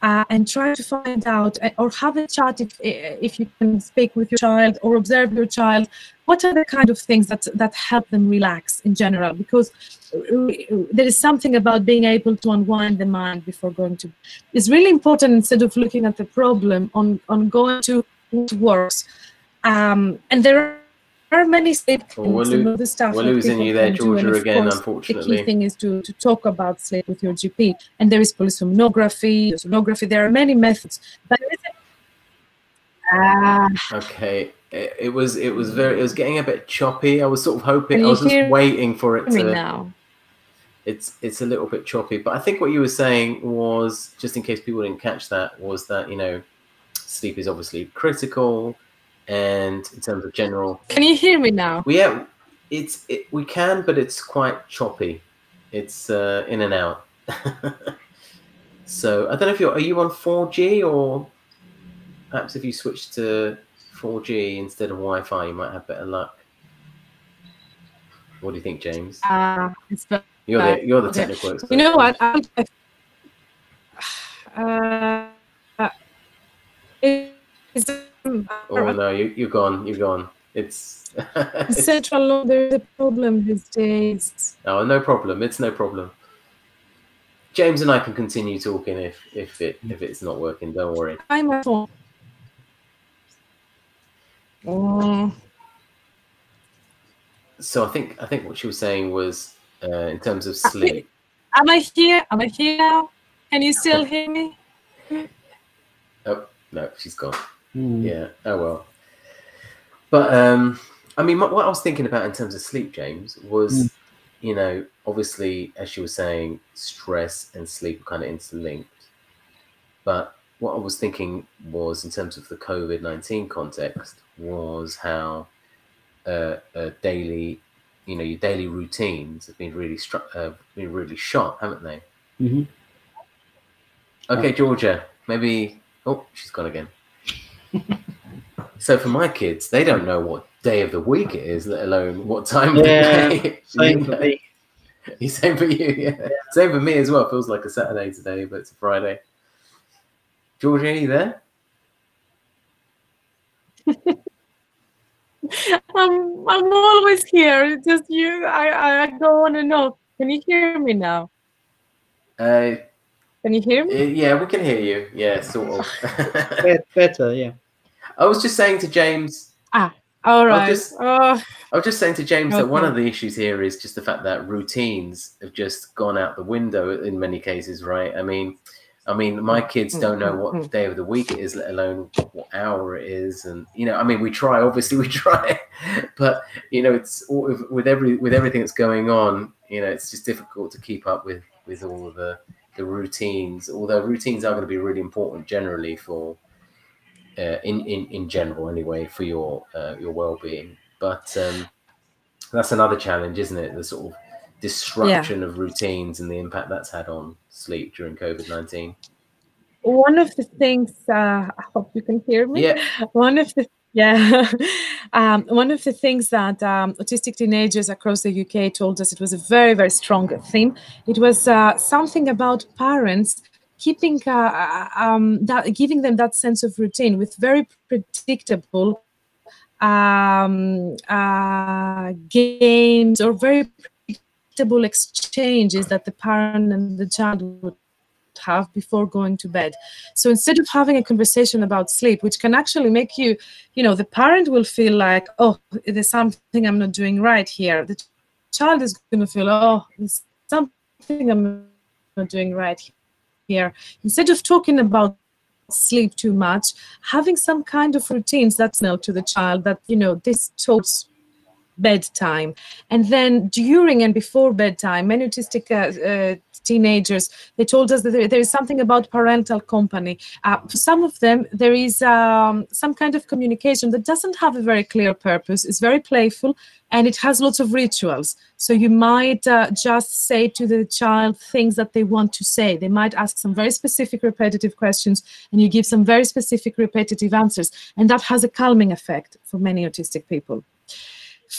Speaker 2: and try to find out, or have a chat if you can speak with your child or observe your child, what are the kind of things that help them relax in general, because there is something about being able to unwind the mind before going to. It's really important, instead of looking at the problem, on going to what works. And there are many sleep
Speaker 1: we're losing you there, Georgia, again, unfortunately.
Speaker 2: The key thing is to talk about sleep with your GP. And there is polysomnography, sonography. There are many methods. But
Speaker 1: okay, it was getting a bit choppy. I was sort of hoping, I was just waiting for it to.
Speaker 2: Now.
Speaker 1: It's a little bit choppy, but I think what you were saying was, just in case people didn't catch that, was that, you know, sleep is obviously critical. And in terms of general,
Speaker 2: can you hear me now?
Speaker 1: Yeah, we can, but it's quite choppy. It's in and out. So I don't know if are you on 4G, or perhaps if you switch to 4G instead of Wi-Fi, you might have better luck. What do you think, James? You're the technical expert.
Speaker 2: You know what?
Speaker 1: Oh no, you're gone. You're gone. It's
Speaker 2: Central London. There's a problem these days.
Speaker 1: Oh, no problem. It's no problem. James and I can continue talking if it's not working. Don't worry.
Speaker 2: I'm at home.
Speaker 1: So I think what she was saying was in terms of sleep.
Speaker 2: Am I here? Am I here now? Can you still hear me?
Speaker 1: Oh, no, she's gone.
Speaker 3: Mm.
Speaker 1: Yeah, oh well. But, I mean, what I was thinking about in terms of sleep, James, was, you know, obviously, as she was saying, stress and sleep are kind of interlinked. But what I was thinking was, in terms of the COVID-19 context, was how daily, you know, your daily routines have been really shot, haven't they?
Speaker 3: Mm-hmm.
Speaker 1: Okay, Georgia, maybe. Oh, she's gone again. So for my kids, they don't know what day of the week it is, let alone what time of the day.
Speaker 3: Same for me.
Speaker 1: Same for you, yeah. Same for me as well. Feels like a Saturday today, but it's a Friday. Georgia, are you there?
Speaker 2: I'm always here. It's just you. I go on and off. Can you hear me now? Can you hear me?
Speaker 1: Yeah, we can hear you. Yeah, sort of.
Speaker 3: Better, yeah.
Speaker 1: I was just saying to James.
Speaker 2: All right.
Speaker 1: I was just saying to James that one
Speaker 2: Okay.
Speaker 1: of the issues here is just the fact that routines have just gone out the window in many cases, right? I mean, my kids don't know what day of the week it is, let alone what hour it is, and you know, I mean, we try, but you know, it's all, with everything that's going on, you know, it's just difficult to keep up with all of the routines. Although routines are going to be really important generally for. In general, anyway, for your well-being, but that's another challenge, isn't it? The sort of disruption of routines and the impact that's had on sleep during COVID-19.
Speaker 2: One of the things, I hope you can hear me.
Speaker 1: Yeah.
Speaker 2: One of the things that autistic teenagers across the UK told us, it was a very, very strong theme. It was something about parents keeping giving them that sense of routine with very predictable games or very predictable exchanges that the parent and the child would have before going to bed. So instead of having a conversation about sleep, which can actually make you, you know, the parent will feel like, oh, there's something I'm not doing right here. The child is going to feel, oh, there's something I'm not doing right here. Instead of talking about sleep too much, having some kind of routines that's known to the child that, you know, this towards bedtime, and then during and before bedtime, many autistic teenagers, they told us that there is something about parental company. For some of them, there is some kind of communication that doesn't have a very clear purpose. It's very playful, and it has lots of rituals. So you might just say to the child things that they want to say. They might ask some very specific repetitive questions, and you give some very specific repetitive answers, and that has a calming effect for many autistic people.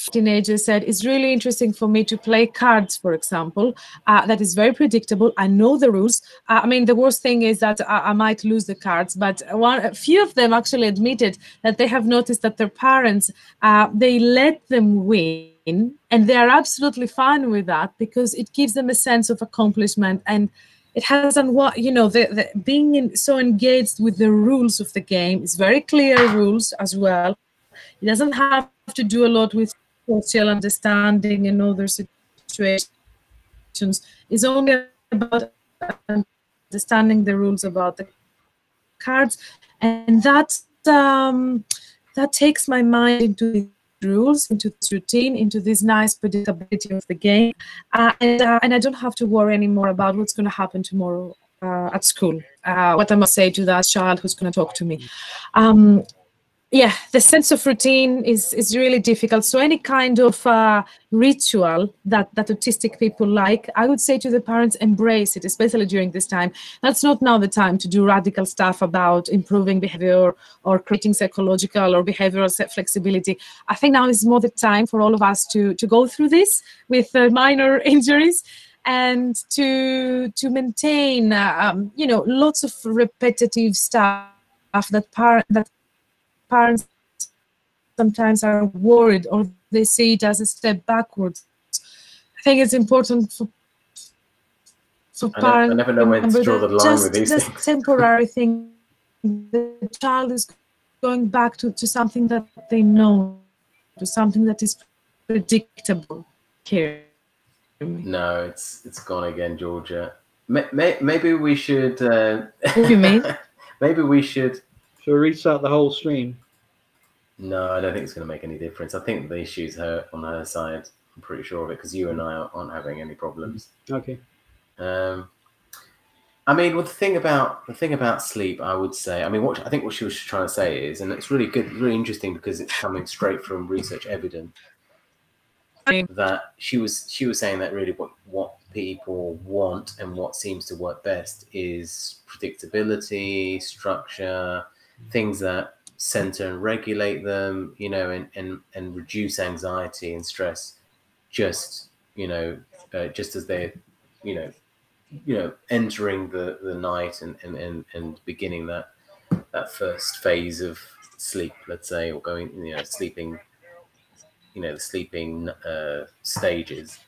Speaker 2: Teenagers said, it's really interesting for me to play cards, for example. That is very predictable. I know the rules. I mean, the worst thing is that I might lose the cards, but a few of them actually admitted that they have noticed that their parents, they let them win, and they are absolutely fine with that because it gives them a sense of accomplishment, and it has, you know, being so engaged with the rules of the game. It's very clear rules as well. It doesn't have to do a lot with social understanding and other situations. It's only about understanding the rules about the cards, and that takes my mind into the rules, into this routine, into this nice predictability of the game, and I don't have to worry anymore about what's going to happen tomorrow at school. What I must say to that child who's going to talk to me. Yeah, the sense of routine is really difficult. So any kind of ritual that autistic people like, I would say to the parents, embrace it, especially during this time. That's not now the time to do radical stuff about improving behavior or creating psychological or behavioral flexibility. I think now is more the time for all of us to go through this with minor injuries and to maintain, you know, lots of repetitive stuff that parents sometimes are worried or they see it as a step backwards. I think it's important for parents.
Speaker 1: I never know when to draw the line with these things.
Speaker 2: Just temporary thing. The child is going back to something that they know, to something that is predictable here.
Speaker 1: No, it's gone again, Georgia. Maybe we should.
Speaker 2: What do you mean?
Speaker 1: Maybe we should.
Speaker 3: Shall we restart the whole stream?
Speaker 1: No, I don't think it's going to make any difference. I think the issue's on her side. I'm pretty sure of it because you and I aren't having any problems.
Speaker 3: Okay.
Speaker 1: I mean, well, the thing about sleep, I would say. I mean, I think what she was trying to say is, and it's really good, really interesting because it's coming straight from research evidence. That she was saying that really what people want and what seems to work best is predictability, structure, things that center and regulate them, you know, and reduce anxiety and stress, just just as they're entering the night and beginning that first phase of sleep, let's say, or going sleeping, the sleeping stages.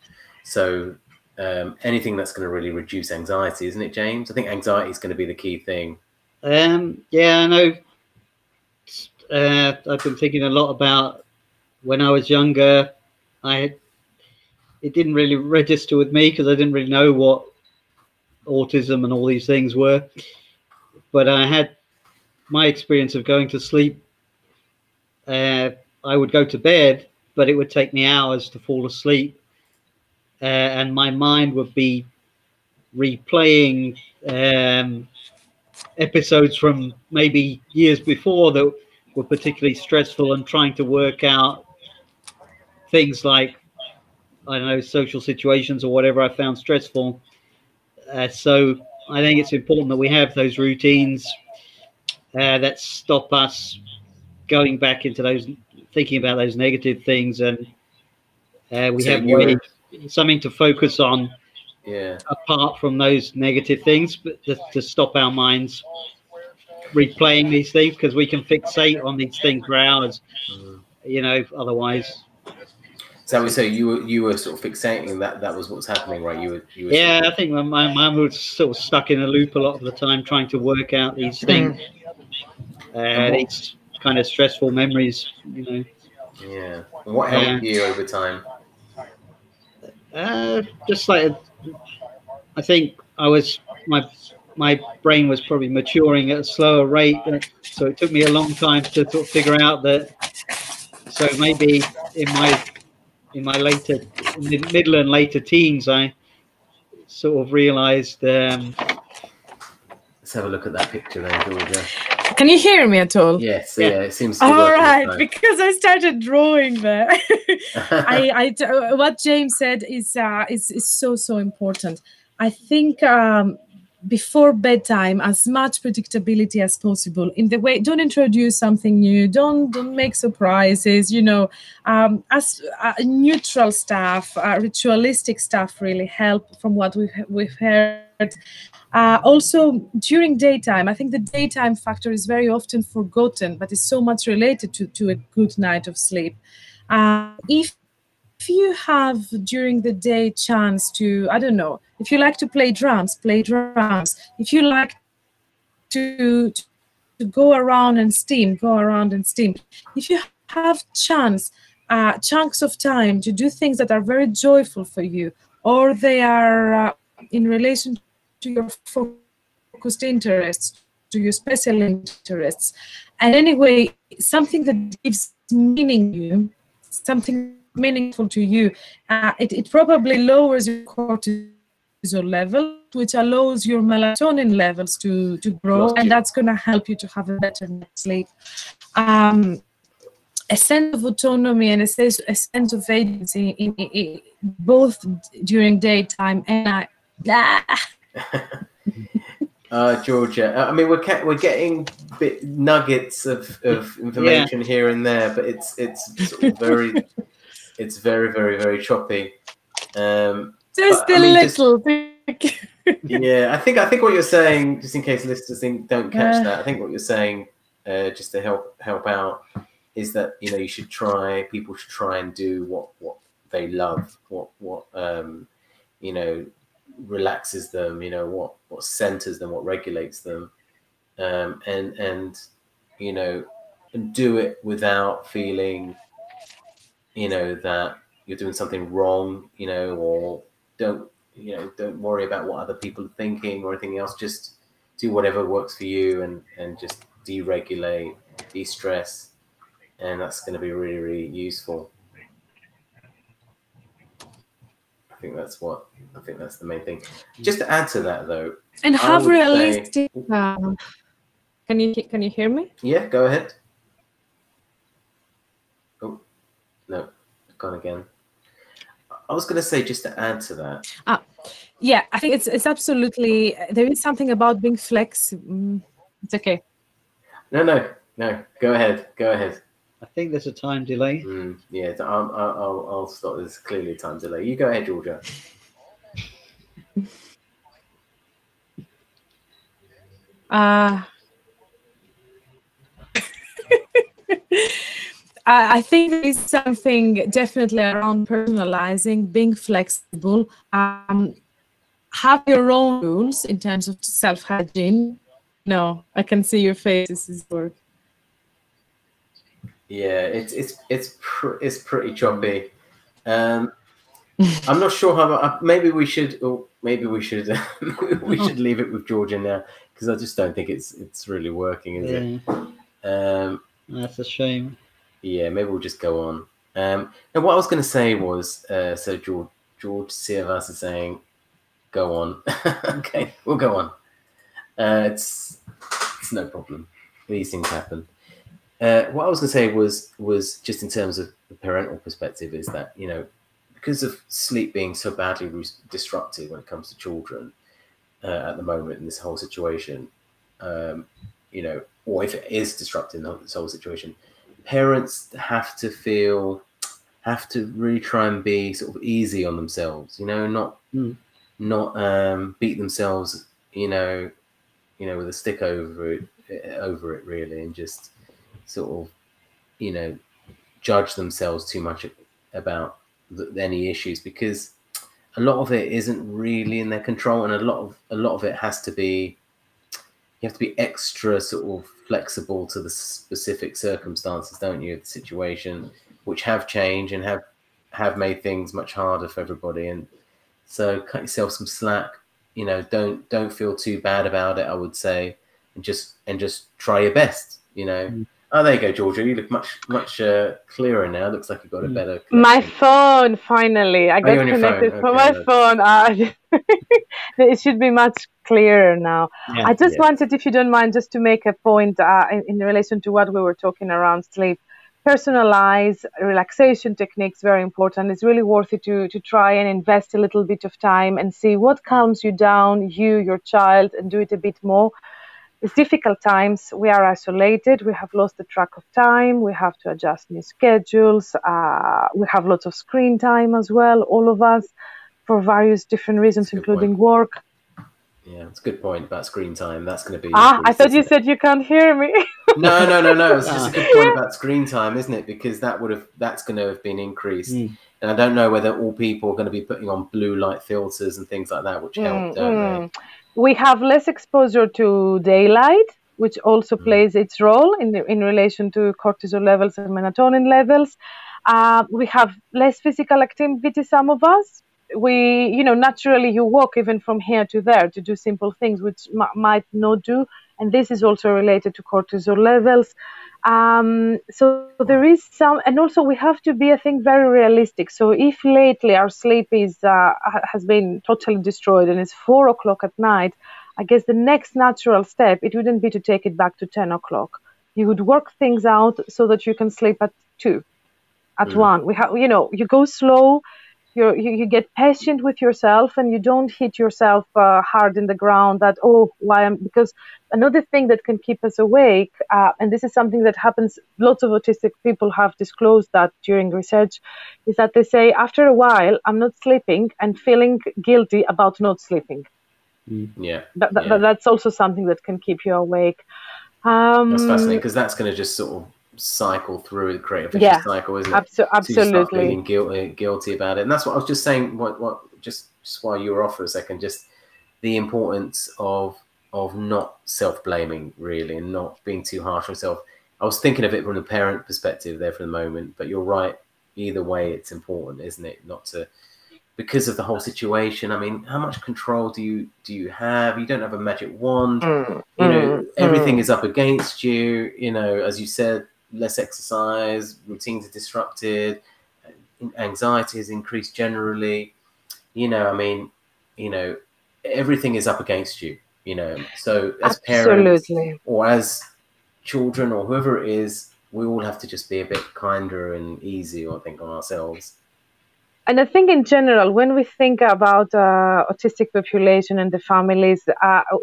Speaker 1: So anything that's going to really reduce anxiety, isn't it, James? I think anxiety is going to be the key thing.
Speaker 3: Yeah, I know. I've been thinking a lot about when I was younger. It didn't really register with me because I didn't really know what autism and all these things were. But I had my experience of going to sleep. I would go to bed, but it would take me hours to fall asleep. And my mind would be replaying episodes from maybe years before that were particularly stressful and trying to work out things like, I don't know, social situations or whatever I found stressful. So I think it's important that we have those routines that stop us going back into those, thinking about those negative things, and we have something to focus on apart from those negative things, but to stop our minds replaying these things, because we can fixate on these things for hours, otherwise.
Speaker 1: So you were sort of fixating that was what's happening, right? You were
Speaker 3: yeah, I think my mum was sort of stuck in a loop a lot of the time trying to work out these things, these kind of stressful memories,
Speaker 1: Yeah. And what helped you over time?
Speaker 3: Just like, I think my brain was probably maturing at a slower rate, so it took me a long time to sort of figure out that. So maybe in my middle and later teens, I sort of realized.
Speaker 1: Let's have a look at that picture there, Georgia.
Speaker 2: Can you hear me at all?
Speaker 1: Yes. Yeah, it seems to
Speaker 2: all right, because I started drawing there. What James said is so important. I think before bedtime, as much predictability as possible in the way. Don't introduce something new. Don't make surprises. As neutral stuff, ritualistic stuff really help. From what we've heard. Also, during daytime, I think the daytime factor is very often forgotten, but is so much related to a good night of sleep. If you have during the day chance to, I don't know, if you like to play drums, play drums. If you like to go around and steam, go around and steam. If you have chunks of time to do things that are very joyful for you, or they are in relation to your focused interests, to your special interests, and anyway, something that gives meaning to you, something meaningful to you, it probably lowers your cortisol level, which allows your melatonin levels to grow, and that's going to help you to have a better night's sleep. A sense of autonomy and a sense of agency in both during daytime and night.
Speaker 1: Georgia, I mean, we're getting nuggets of information here and there, but it's sort of very very, very choppy.
Speaker 2: Just a little bit.
Speaker 1: Yeah, I think what you're saying, just in case listeners don't catch that, I think what you're saying, just to help out, is that people should try and do what they love, what relaxes them, what centers them, what regulates them, and do it without feeling that you're doing something wrong, or don't worry about what other people are thinking or anything else. Just do whatever works for you, and just deregulate, de-stress, and that's going to be really, really useful. I think that's the main thing. Just to add to that, though,
Speaker 2: and have realistic. Can you hear me?
Speaker 1: Yeah, go ahead. Oh no, gone again. I was going to say, just to add to that.
Speaker 2: Yeah, I think it's absolutely, there is something about being flexible. It's okay.
Speaker 1: No. Go ahead.
Speaker 3: I think there's a time delay.
Speaker 1: Yeah, I'll stop. There's clearly a time delay. You go ahead, Georgia.
Speaker 2: I think there is something definitely around personalizing, being flexible, have your own rules in terms of self-hygiene. No, I can see your face. This is work.
Speaker 1: Yeah, it's pretty choppy. I'm not sure how. Maybe we should we should leave it with Georgia now, because I just don't think it's really working, is it?
Speaker 3: That's a shame.
Speaker 1: Yeah, maybe we'll just go on. And what I was going to say was, so George Siervas is saying, go on. Okay, we'll go on. It's no problem. These things happen. What I was going to say was just in terms of the parental perspective, is that, because of sleep being so badly disrupted when it comes to children at the moment in this whole situation, or if it is disrupting this whole situation, parents have to really try and be sort of easy on themselves, not beat themselves, with a stick over it really, and just sort of, judge themselves too much about any issues, because a lot of it isn't really in their control, and a lot of it has to be, you have to be extra sort of flexible to the specific circumstances, don't you, of the situation, which have changed and have made things much harder for everybody. And so cut yourself some slack, don't feel too bad about it, I would say, and just try your best, Oh, there you go, Georgia. You look much clearer now. Looks like you've got a better connection.
Speaker 4: My phone, finally. I got connected from my phone. It should be much clearer now. Yeah, I just wanted, if you don't mind, just to make a point in relation to what we were talking around sleep. Personalize relaxation techniques, very important. It's really worth it to try and invest a little bit of time and see what calms you down, your child, and do it a bit more. It's difficult times. We are isolated. We have lost the track of time. We have to adjust new schedules. We have lots of screen time as well, all of us, for various different reasons, including work.
Speaker 1: Yeah, it's a good point about screen time. That's going to be...
Speaker 4: I thought you said you can't hear me.
Speaker 1: No. It's just a good point about screen time, isn't it? Because that's going to have been increased. And I don't know whether all people are going to be putting on blue light filters and things like that, which help, don't they?
Speaker 4: We have less exposure to daylight, which also plays its role in relation to cortisol levels and melatonin levels. We have less physical activity, some of us. We, naturally you walk even from here to there to do simple things, which might not do. And this is also related to cortisol levels. So there is some, and also we have to be, I think, very realistic. So if lately our sleep has been totally destroyed and it's 4 o'clock at night, I guess the next natural step, it wouldn't be to take it back to 10 o'clock. You would work things out so that you can sleep at 2, at 1. We have, you go slow. You get patient with yourself, and you don't hit yourself hard in the ground that, because another thing that can keep us awake, and this is something that happens, lots of autistic people have disclosed that during research, is that they say, after a while, I'm not sleeping and feeling guilty about not sleeping. That's also something that can keep you awake.
Speaker 1: That's fascinating, because that's going to just sort of cycle through, create a vicious cycle, isn't it?
Speaker 4: Absolutely.
Speaker 1: So feeling guilty about it. And that's what I was just saying, just while you were off for a second, just the importance of not self-blaming, really, and not being too harsh on yourself. I was thinking of it from the parent perspective there for the moment, but you're right. Either way, it's important, isn't it? Not to because of the whole situation. I mean, how much control do you have? You don't have a magic wand. You know, everything is up against you. You know, as you said, less exercise, routines are disrupted, anxiety has increased generally. You know, I mean, you know, everything is up against you. You know, so as parents or as children or whoever it is, we all have to just be a bit kinder and easy, I think, on ourselves.
Speaker 4: And I think in general, when we think about autistic population and the families,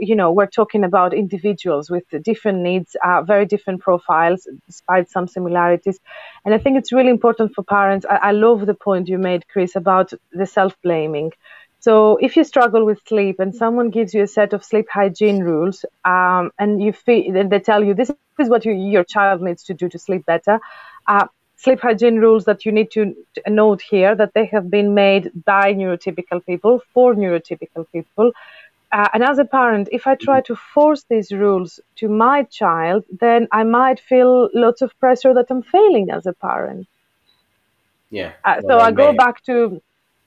Speaker 4: you know, we're talking about individuals with different needs, very different profiles, despite some similarities. And I think it's really important for parents. I love the point you made, Chris, about the self-blaming. So if you struggle with sleep and someone gives you a set of sleep hygiene rules, and you feel, and they tell you this is what your child needs to do to sleep better, sleep hygiene rules that you need to note here, that they have been made by neurotypical people for neurotypical people. And as a parent, if I try to force these rules to my child, then I might feel lots of pressure that I'm failing as a parent.
Speaker 1: Yeah.
Speaker 4: So I go back to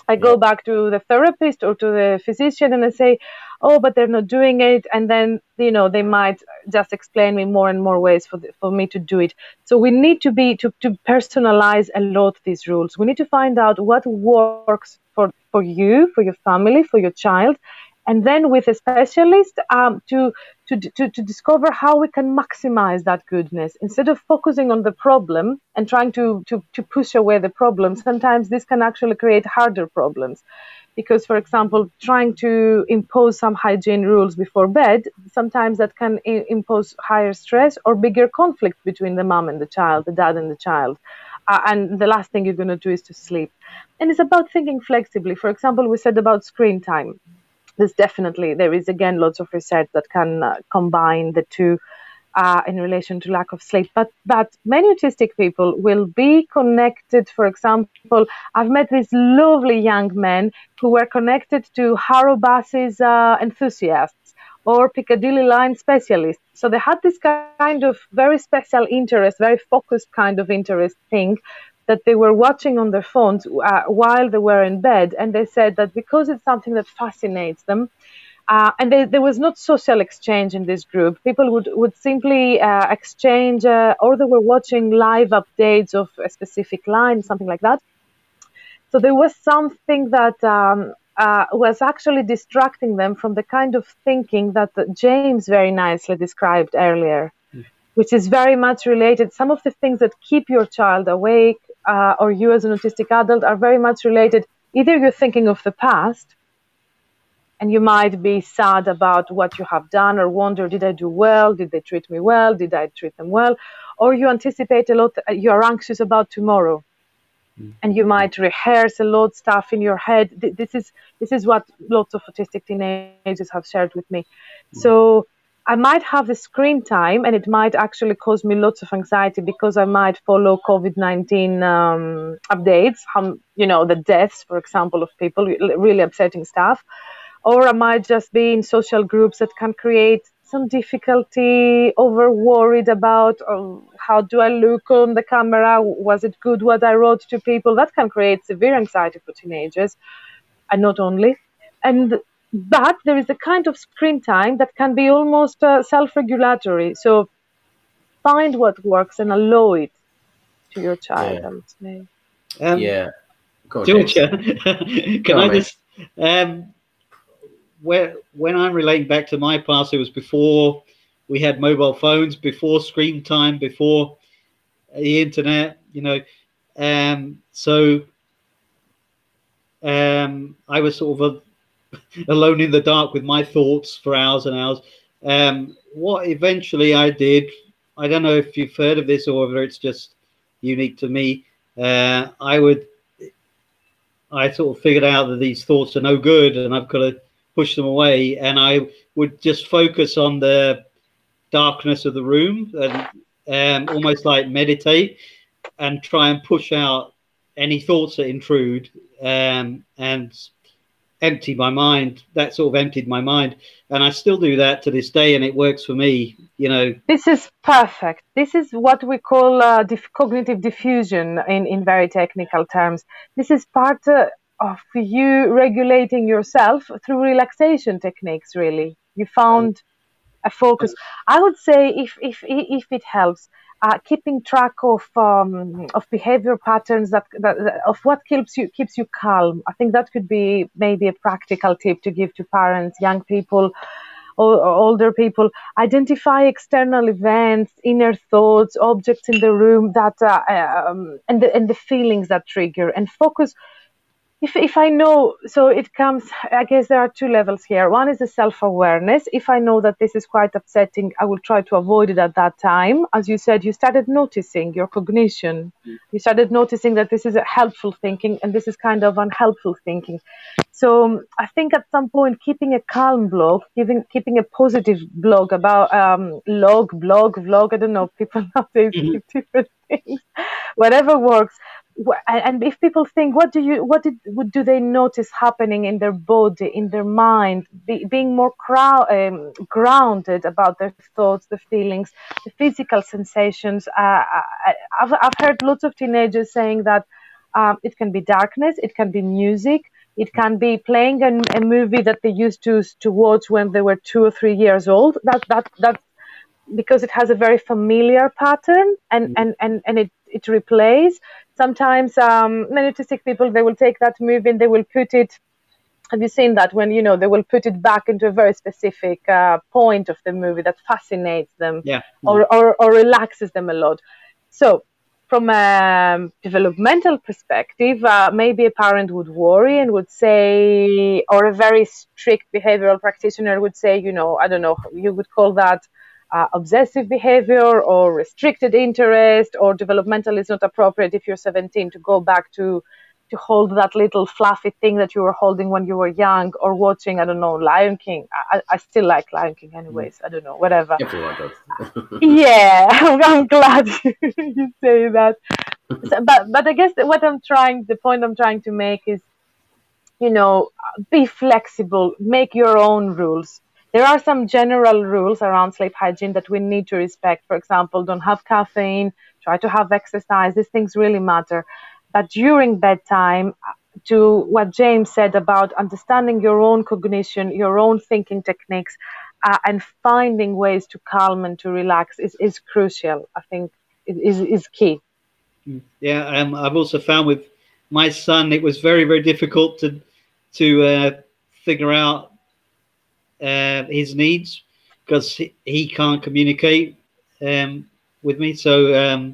Speaker 4: the therapist or to the physician and I say, oh, but they're not doing it. And then, you know, they might just explain me more and more ways for me to do it. So we need to personalize a lot these rules. We need to find out what works for you, for your family, for your child. And then with a specialist to discover how we can maximize that goodness. Instead of focusing on the problem and trying to push away the problem, sometimes this can actually create harder problems. Because, for example, trying to impose some hygiene rules before bed, sometimes that can impose higher stress or bigger conflict between the mom and the child, the dad and the child. And the last thing you're going to do is to sleep. And it's about thinking flexibly. For example, we said about screen time. There is, again, lots of research that can combine the two in relation to lack of sleep. But many autistic people will be connected. For example, I've met these lovely young men who were connected to Harrow buses enthusiasts or Piccadilly line specialists. So they had this kind of very special interest, very focused kind of interest thing that they were watching on their phones while they were in bed. And they said that because it's something that fascinates them, and there was not social exchange in this group. People would simply exchange, or they were watching live updates of a specific line, something like that. So there was something that was actually distracting them from the kind of thinking that James very nicely described earlier, which is very much related. Some of the things that keep your child awake, or you as an autistic adult, are very much related. Either you're thinking of the past, and you might be sad about what you have done or wonder, did I do well? Did they treat me well? Did I treat them well? Or you anticipate a lot, you are anxious about tomorrow. And you might rehearse a lot of stuff in your head. This is what lots of autistic teenagers have shared with me. So I might have the screen time and it might actually cause me lots of anxiety because I might follow COVID-19 updates, the deaths, for example, of people, really upsetting stuff. Or I might just be in social groups that can create some difficulty, over worried about how do I look on the camera? Was it good what I wrote to people? That can create severe anxiety for teenagers, and not only. But there is a kind of screen time that can be almost self-regulatory. So find what works and allow it to your child, I would say.
Speaker 3: Georgia, can I just... when I'm relating back to my past, it was before we had mobile phones, before screen time, before the internet, so I was sort of alone in the dark with my thoughts for hours and hours. What eventually I did, I don't know if you've heard of this or whether it's just unique to me, I sort of figured out that these thoughts are no good and I've got to push them away, and I would just focus on the darkness of the room and almost like meditate and try and push out any thoughts that intrude and empty my mind. That sort of emptied my mind, and I still do that to this day, and it works for me.
Speaker 4: This is perfect. This is what we call cognitive diffusion in very technical terms. This is part you regulating yourself through relaxation techniques. Really, you found a focus. I would say if it helps, keeping track of behavior patterns that of what keeps you calm. I think that could be maybe a practical tip to give to parents, young people, or older people. Identify external events, inner thoughts, objects in the room that and the feelings that trigger, and focus. If I know, so it comes, I guess there are two levels here. One is the self-awareness. If I know that this is quite upsetting, I will try to avoid it at that time. As you said, you started noticing your cognition. You started noticing that this is a helpful thinking and this is kind of unhelpful thinking. So I think at some point, keeping a calm blog, keeping a positive blog about vlog, I don't know, people nowadays keep different things, whatever works. And if people think, what do they notice happening in their body, in their mind, being more grounded about their thoughts, the feelings, the physical sensations. I've heard lots of teenagers saying that it can be darkness, it can be music, it can be playing a movie that they used to watch when they were 2 or 3 years old. That because it has a very familiar pattern and it replays. Sometimes many autistic people, they will take that movie and they will put it, have you seen that, when they will put it back into a very specific point of the movie that fascinates them, or relaxes them a lot. So from a developmental perspective, maybe a parent would worry and would say, or a very strict behavioral practitioner would say, I don't know, you would call that obsessive behavior or restricted interest, or developmental is not appropriate if you're 17 to go back to hold that little fluffy thing that you were holding when you were young, or watching, I don't know, Lion King. I still like Lion King anyways. I don't know, whatever.
Speaker 1: Everyone does.
Speaker 4: Yeah, I'm glad you say that. So, but I guess the point I'm trying to make is, be flexible, make your own rules. There are some general rules around sleep hygiene that we need to respect. For example, don't have caffeine, try to have exercise. These things really matter. But during bedtime, to what James said about understanding your own cognition, your own thinking techniques, and finding ways to calm and to relax is crucial. I think it is key.
Speaker 3: Yeah, I've also found with my son, it was very, very difficult to figure out his needs, because he can't communicate with me. So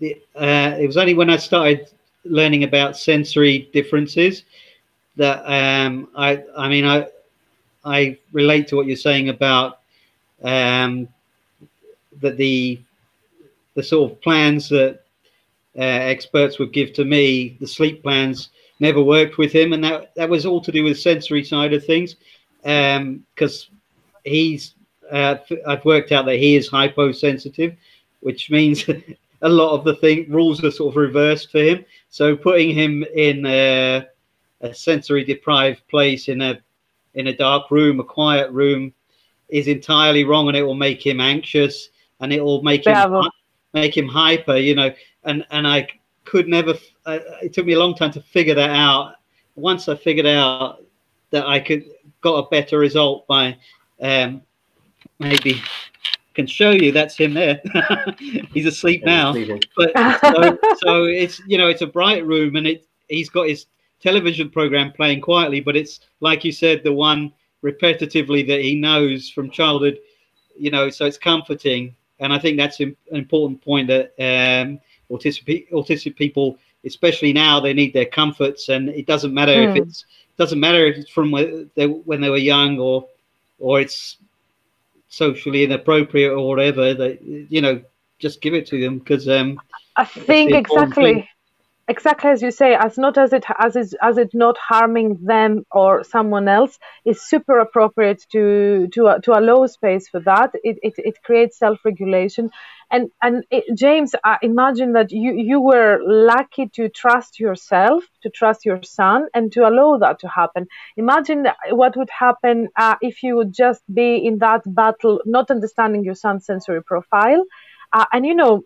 Speaker 3: it was only when I started learning about sensory differences that I relate to what you're saying about that the sort of plans that experts would give to me, the sleep plans, never worked with him, and that was all to do with sensory side of things, because I've worked out that he is hyposensitive, which means a lot of the rules are sort of reversed for him. So putting him in a sensory deprived place, in a dark room, a quiet room, is entirely wrong, and it will make him anxious, and it will make him hyper, and I could never, it took me a long time to figure that out. Once I figured out that I got a better result by, maybe can show you, that's him there. He's asleep now. But so it's, it's a bright room, and he's got his television program playing quietly, but it's, like you said, the one repetitively that he knows from childhood, so it's comforting. And I think that's an important point, that autistic people, especially now, they need their comforts, and it doesn't matter if it's from when they were young, or it's socially inappropriate or whatever. That just give it to them, because
Speaker 4: I think exactly as you say, as it not harming them or someone else, is super appropriate to allow space for that. It creates self-regulation, and James, I imagine that you were lucky to trust yourself, to trust your son, and to allow that to happen. Imagine what would happen if you would just be in that battle, not understanding your son's sensory profile, and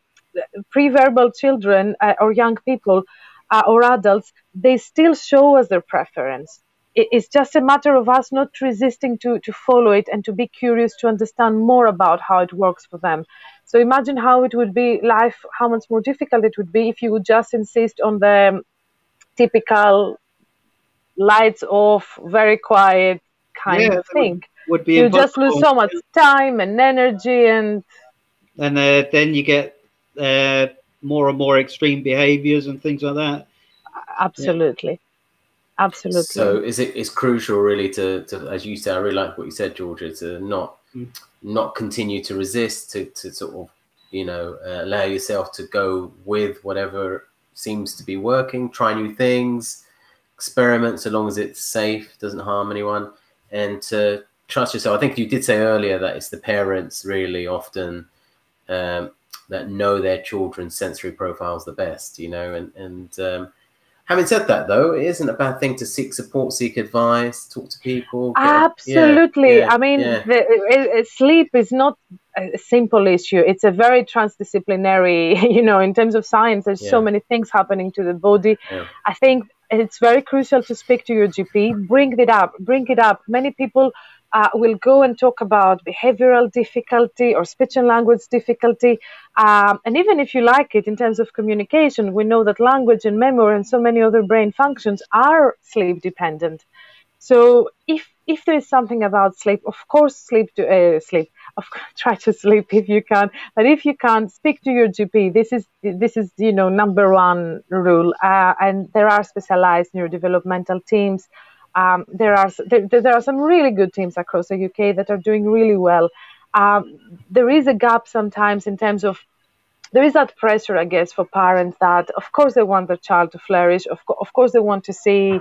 Speaker 4: pre-verbal children or young people, or adults, they still show us their preference. It's just a matter of us not resisting to follow it and to be curious to understand more about how it works for them. So imagine how it would be life, how much more difficult it would be if you would just insist on the typical lights off, very quiet kind of thing.
Speaker 3: Would be
Speaker 4: you just lose so much time and energy, and
Speaker 3: then you get more and more extreme behaviors and things like that.
Speaker 4: Absolutely. Absolutely.
Speaker 1: So it's crucial really to, as you say, I really like what you said, Georgia, to not continue to resist, to sort of, you know, allow yourself to go with whatever seems to be working, try new things, experiment so long as it's safe, doesn't harm anyone, and to trust yourself. I think you did say earlier that it's the parents really often that know their children's sensory profiles the best, you know, and having said that, though, it isn't a bad thing to seek support, seek advice, talk to people.
Speaker 4: Absolutely. I mean, sleep is not a simple issue. It's a very transdisciplinary, you know, in terms of science, there's so many things happening to the body. I think it's very crucial to speak to your GP, bring it up. Many people will go and talk about behavioral difficulty or speech and language difficulty. And even if you like it in terms of communication, we know that language and memory and so many other brain functions are sleep dependent. So if there is something about sleep, of course, try to sleep if you can. But if you can't, speak to your GP. This is you know, number one rule. And there are specialized neurodevelopmental teams. There are some really good teams across the UK that are doing really well. There is a gap sometimes in terms of, there is that pressure, I guess, for parents that, of course, they want their child to flourish. Of course, they want to see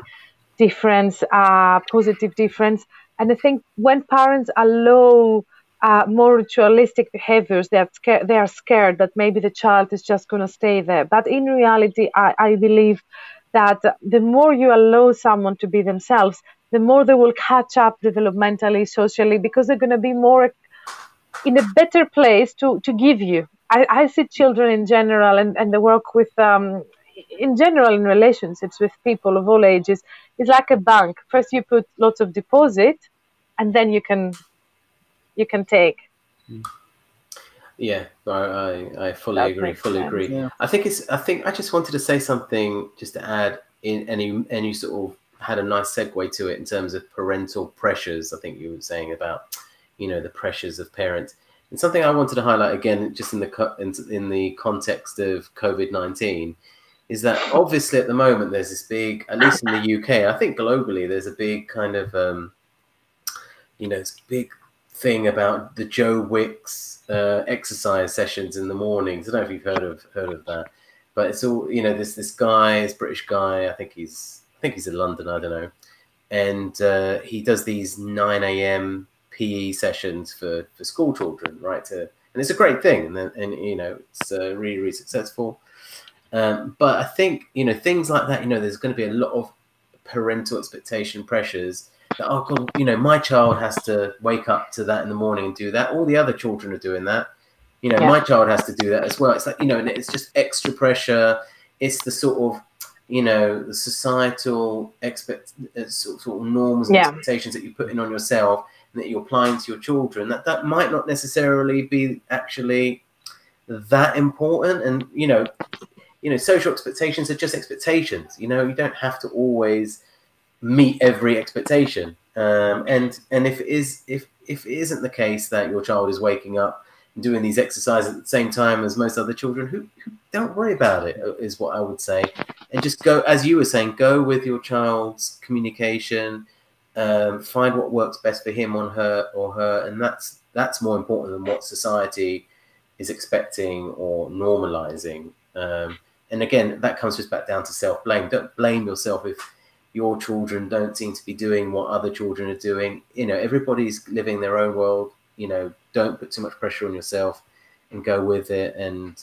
Speaker 4: difference, positive difference. And I think when parents allow more ritualistic behaviors, they are scared that maybe the child is just going to stay there. But in reality, I believe that the more you allow someone to be themselves, the more they will catch up developmentally, socially, because they're going to be more in a better place to give you. I see children in general and the work with, in general, in relationships with people of all ages, is like a bank. First you put lots of deposit and then you can take.
Speaker 1: Yeah, I fully agree. Yeah. I think I just wanted to say something just to add in, and you sort of had a nice segue to it in terms of parental pressures. I think you were saying about, you know, the pressures of parents. And something I wanted to highlight again, just in the context of COVID-19, is that obviously at the moment there's this big, at least in the UK, I think globally, there's a big kind of, you know, this big thing about the Joe Wicks exercise sessions in the mornings. I don't know if you've heard of that, but it's all, you know, this guy, this British guy, I think he's in London, I don't know, and he does these 9 a.m. PE sessions for school children, right? And it's a great thing, and you know, it's really, really successful. But I think, you know, things like that, you know, there's going to be a lot of parental expectation pressures that, oh God, you know, my child has to wake up to that in the morning and do that. All the other children are doing that. You know, my child has to do that as well. It's like, you know, and it's just extra pressure. It's the sort of, you know, the societal sort of norms and expectations that you're putting on yourself and that you're applying to your children. That might not necessarily be actually that important. And, you know, social expectations are just expectations. You know, you don't have to always meet every expectation. And if it isn't the case that your child is waking up and doing these exercises at the same time as most other children, who don't worry about it, is what I would say. And just go, as you were saying, go with your child's communication, find what works best for him or her, and that's more important than what society is expecting or normalizing. And again, that comes just back down to self-blame. Don't blame yourself if your children don't seem to be doing what other children are doing. You know, everybody's living their own world. You know, don't put too much pressure on yourself and go with it. And,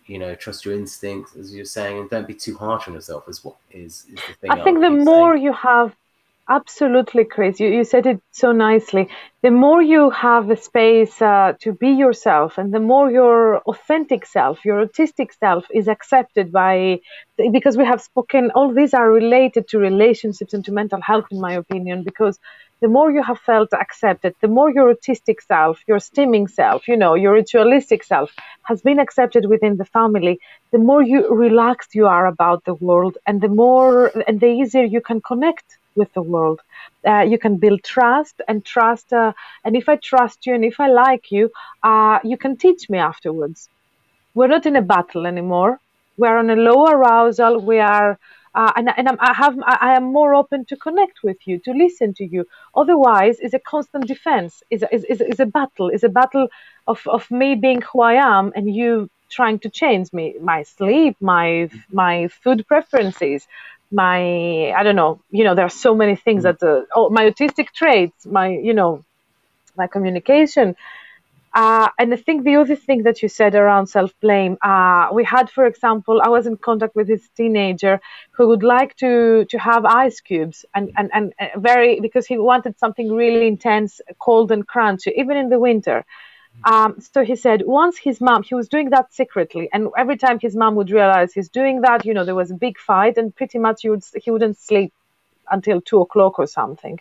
Speaker 1: you know, trust your instincts, as you're saying, and don't be too harsh on yourself is the thing.
Speaker 4: I think the more you have Absolutely, Chris. You said it so nicely. The more you have a space to be yourself, and the more your authentic self, your autistic self is accepted by, because we have spoken, all these are related to relationships and to mental health, in my opinion, because the more you have felt accepted, the more your autistic self, your stimming self, your ritualistic self has been accepted within the family, the more relaxed you are about the world, and the easier you can connect with the world. You can build trust, and if I trust you and if I like you, you can teach me afterwards. We're not in a battle anymore. We're on a low arousal. We are, I am more open to connect with you, to listen to you. Otherwise, it's a constant defense. Is a battle. Is a battle of me being who I am and you trying to change me, my sleep, my food preferences, I don't know, there are so many things that, my autistic traits, my communication. And I think the other thing that you said around self-blame, we had, for example, I was in contact with this teenager who would like to have ice cubes and because he wanted something really intense, cold and crunchy, even in the winter. So he said once his mom, he was doing that secretly, and every time his mom would realize he's doing that, there was a big fight, and pretty much he wouldn't sleep until 2 o'clock or something,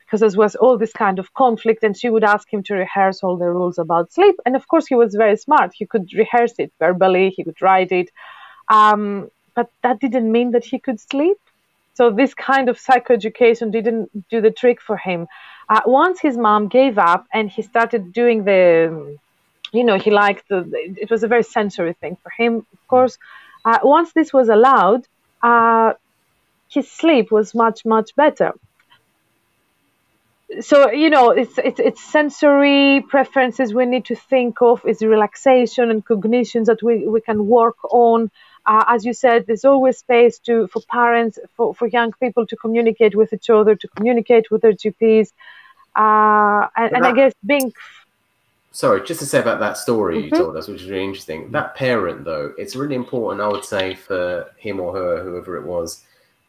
Speaker 4: because there was all this kind of conflict, and she would ask him to rehearse all the rules about sleep. And of course, he was very smart. He could rehearse it verbally, he could write it, but that didn't mean that he could sleep. So this kind of psychoeducation didn't do the trick for him. Once his mom gave up and he started doing he liked it was a very sensory thing for him, of course. Once this was allowed, his sleep was much, much better. So, it's sensory preferences we need to think of, is relaxation and cognitions that we can work on. As you said, there's always space for parents, for young people to communicate with each other, to communicate with their GPs. And I guess
Speaker 1: Sorry, just to say about that story you told us, which is really interesting. That parent, though, it's really important, I would say, for him or her, whoever it was,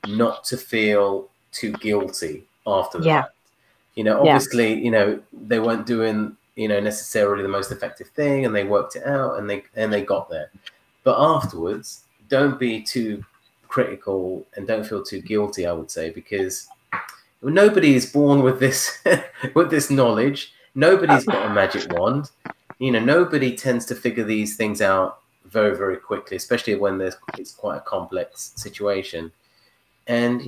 Speaker 1: not to feel too guilty after the fact. Obviously, they weren't doing, necessarily the most effective thing, and they worked it out, and they got there. But afterwards, don't be too critical and don't feel too guilty, I would say, because nobody is born with this with this knowledge. Nobody's got a magic wand. Nobody tends to figure these things out very, very quickly, especially when it's quite a complex situation. And,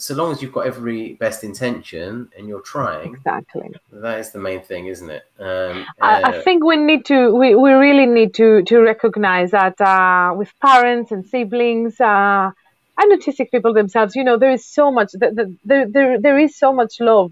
Speaker 1: so long as you've got every best intention and you're trying,
Speaker 4: exactly,
Speaker 1: that is the main thing, isn't it?
Speaker 4: I think we really need to recognize that with parents and siblings and autistic people themselves, there is so much, there is so much love,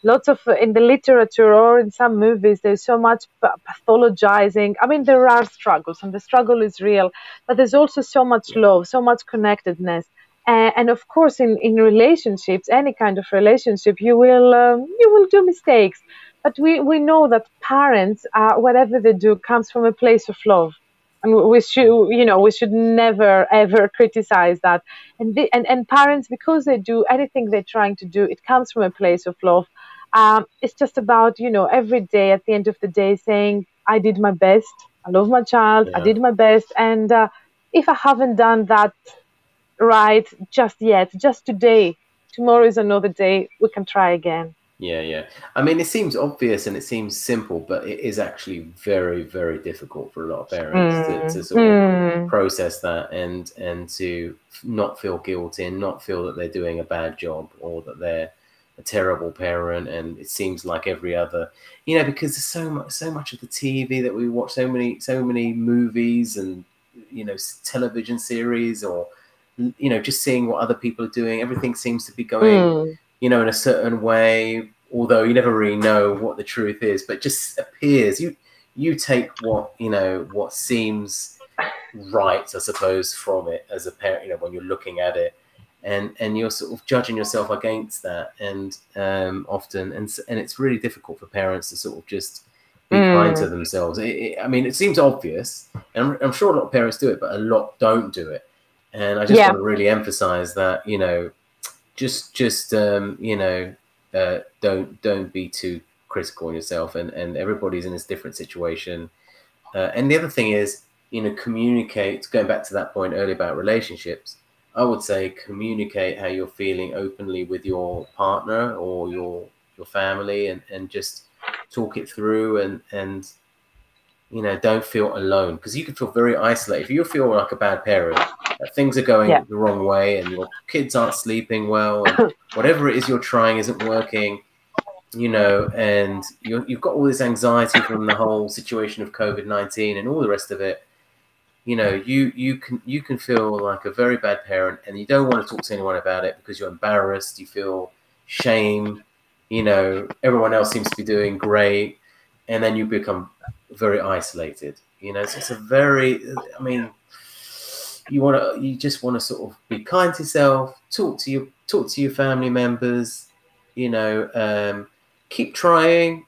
Speaker 4: lots of, in the literature or in some movies, there's so much pathologizing. I mean, there are struggles and the struggle is real, but there's also so much love, so much connectedness. And of course, in relationships, any kind of relationship, you will do mistakes. But we know that parents, whatever they do, comes from a place of love, and we should never ever criticize that. And parents, because they do anything they're trying to do, it comes from a place of love. It's just about every day at the end of the day saying, I did my best. I love my child. I did my best, and if I haven't done that right just yet, just today, tomorrow is another day, we can try again.
Speaker 1: Yeah. I mean, it seems obvious and it seems simple, but it is actually very, very difficult for a lot of parents to sort of process that and to not feel guilty and not feel that they're doing a bad job or that they're a terrible parent. And it seems like every other, because there's so much of the TV that we watch, so many movies and television series, or just seeing what other people are doing. Everything seems to be going, in a certain way, although you never really know what the truth is, but just appears. You take what seems right, I suppose, from it as a parent, when you're looking at it, and you're sort of judging yourself against that. And often, and it's really difficult for parents to sort of just be kind to themselves. I mean, it seems obvious, and I'm sure a lot of parents do it, but a lot don't do it. And I just want to really emphasize that, just don't be too critical on yourself, and everybody's in this different situation. And the other thing is, communicate. Going back to that point earlier about relationships, I would say communicate how you're feeling openly with your partner or your family, and just talk it through, and don't feel alone, because you can feel very isolated if you feel like a bad parent, that things are going the wrong way and your kids aren't sleeping well, and whatever it is you're trying isn't working, and you've got all this anxiety from the whole situation of COVID-19 and all the rest of it. You can feel like a very bad parent, and you don't want to talk to anyone about it because you're embarrassed, you feel shame, everyone else seems to be doing great, and then you become very isolated. So it's a very, you just want to sort of be kind to yourself, talk to your family members, keep trying,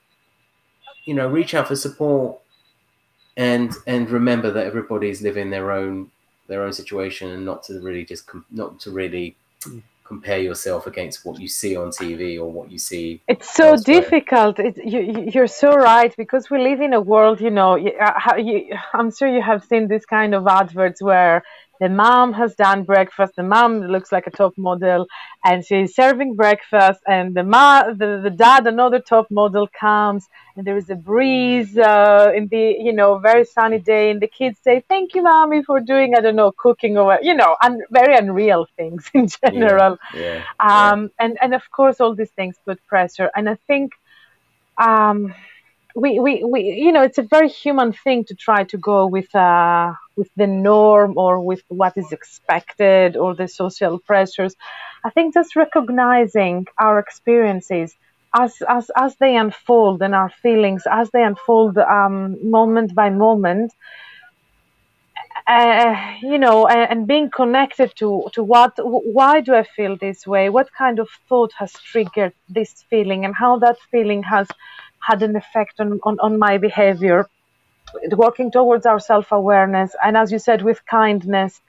Speaker 1: reach out for support, and remember that everybody's living their own situation, and not to really compare yourself against what you see on TV or what you see.
Speaker 4: It's so difficult. You're so right, because we live in a world, I'm sure you have seen this kind of adverts where the mom has done breakfast, the mom looks like a top model, and she's serving breakfast, and the dad, another top model, comes, and there is a breeze in the, very sunny day, and the kids say, "Thank you, mommy, for doing, I don't know, cooking," or, very unreal things in general. And of course, all these things put pressure. And I think we it's a very human thing to try to go with the norm, or with what is expected, or the social pressures. I think just recognizing our experiences as they unfold, and our feelings as they unfold moment by moment, and being connected to why do I feel this way? What kind of thought has triggered this feeling, and how that feeling has had an effect on my behavior? Working towards our self-awareness, and as you said, with kindness,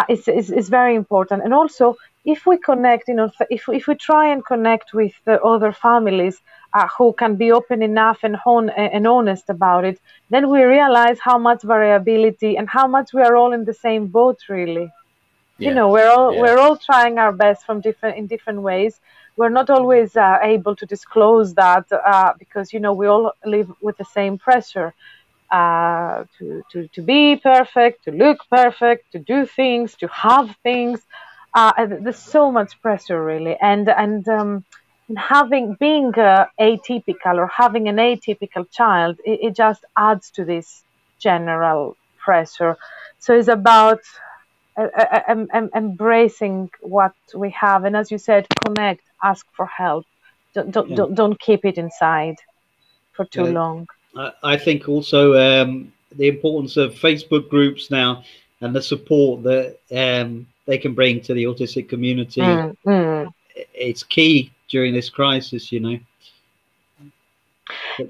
Speaker 4: is very important. And also, if we connect, if we try and connect with the other families who can be open enough and honest about it, then we realize how much variability and how much we are all in the same boat, really. We're all trying our best in different ways. We're not always able to disclose that because we all live with the same pressure. To be perfect, to look perfect, to do things, to have things. There's so much pressure, really, and being atypical, or having an atypical child, it just adds to this general pressure. So it's about embracing what we have, and as you said, connect, ask for help. Don't keep it inside for too long.
Speaker 3: I think also the importance of Facebook groups now, and the support that they can bring to the autistic community. It's key during this crisis,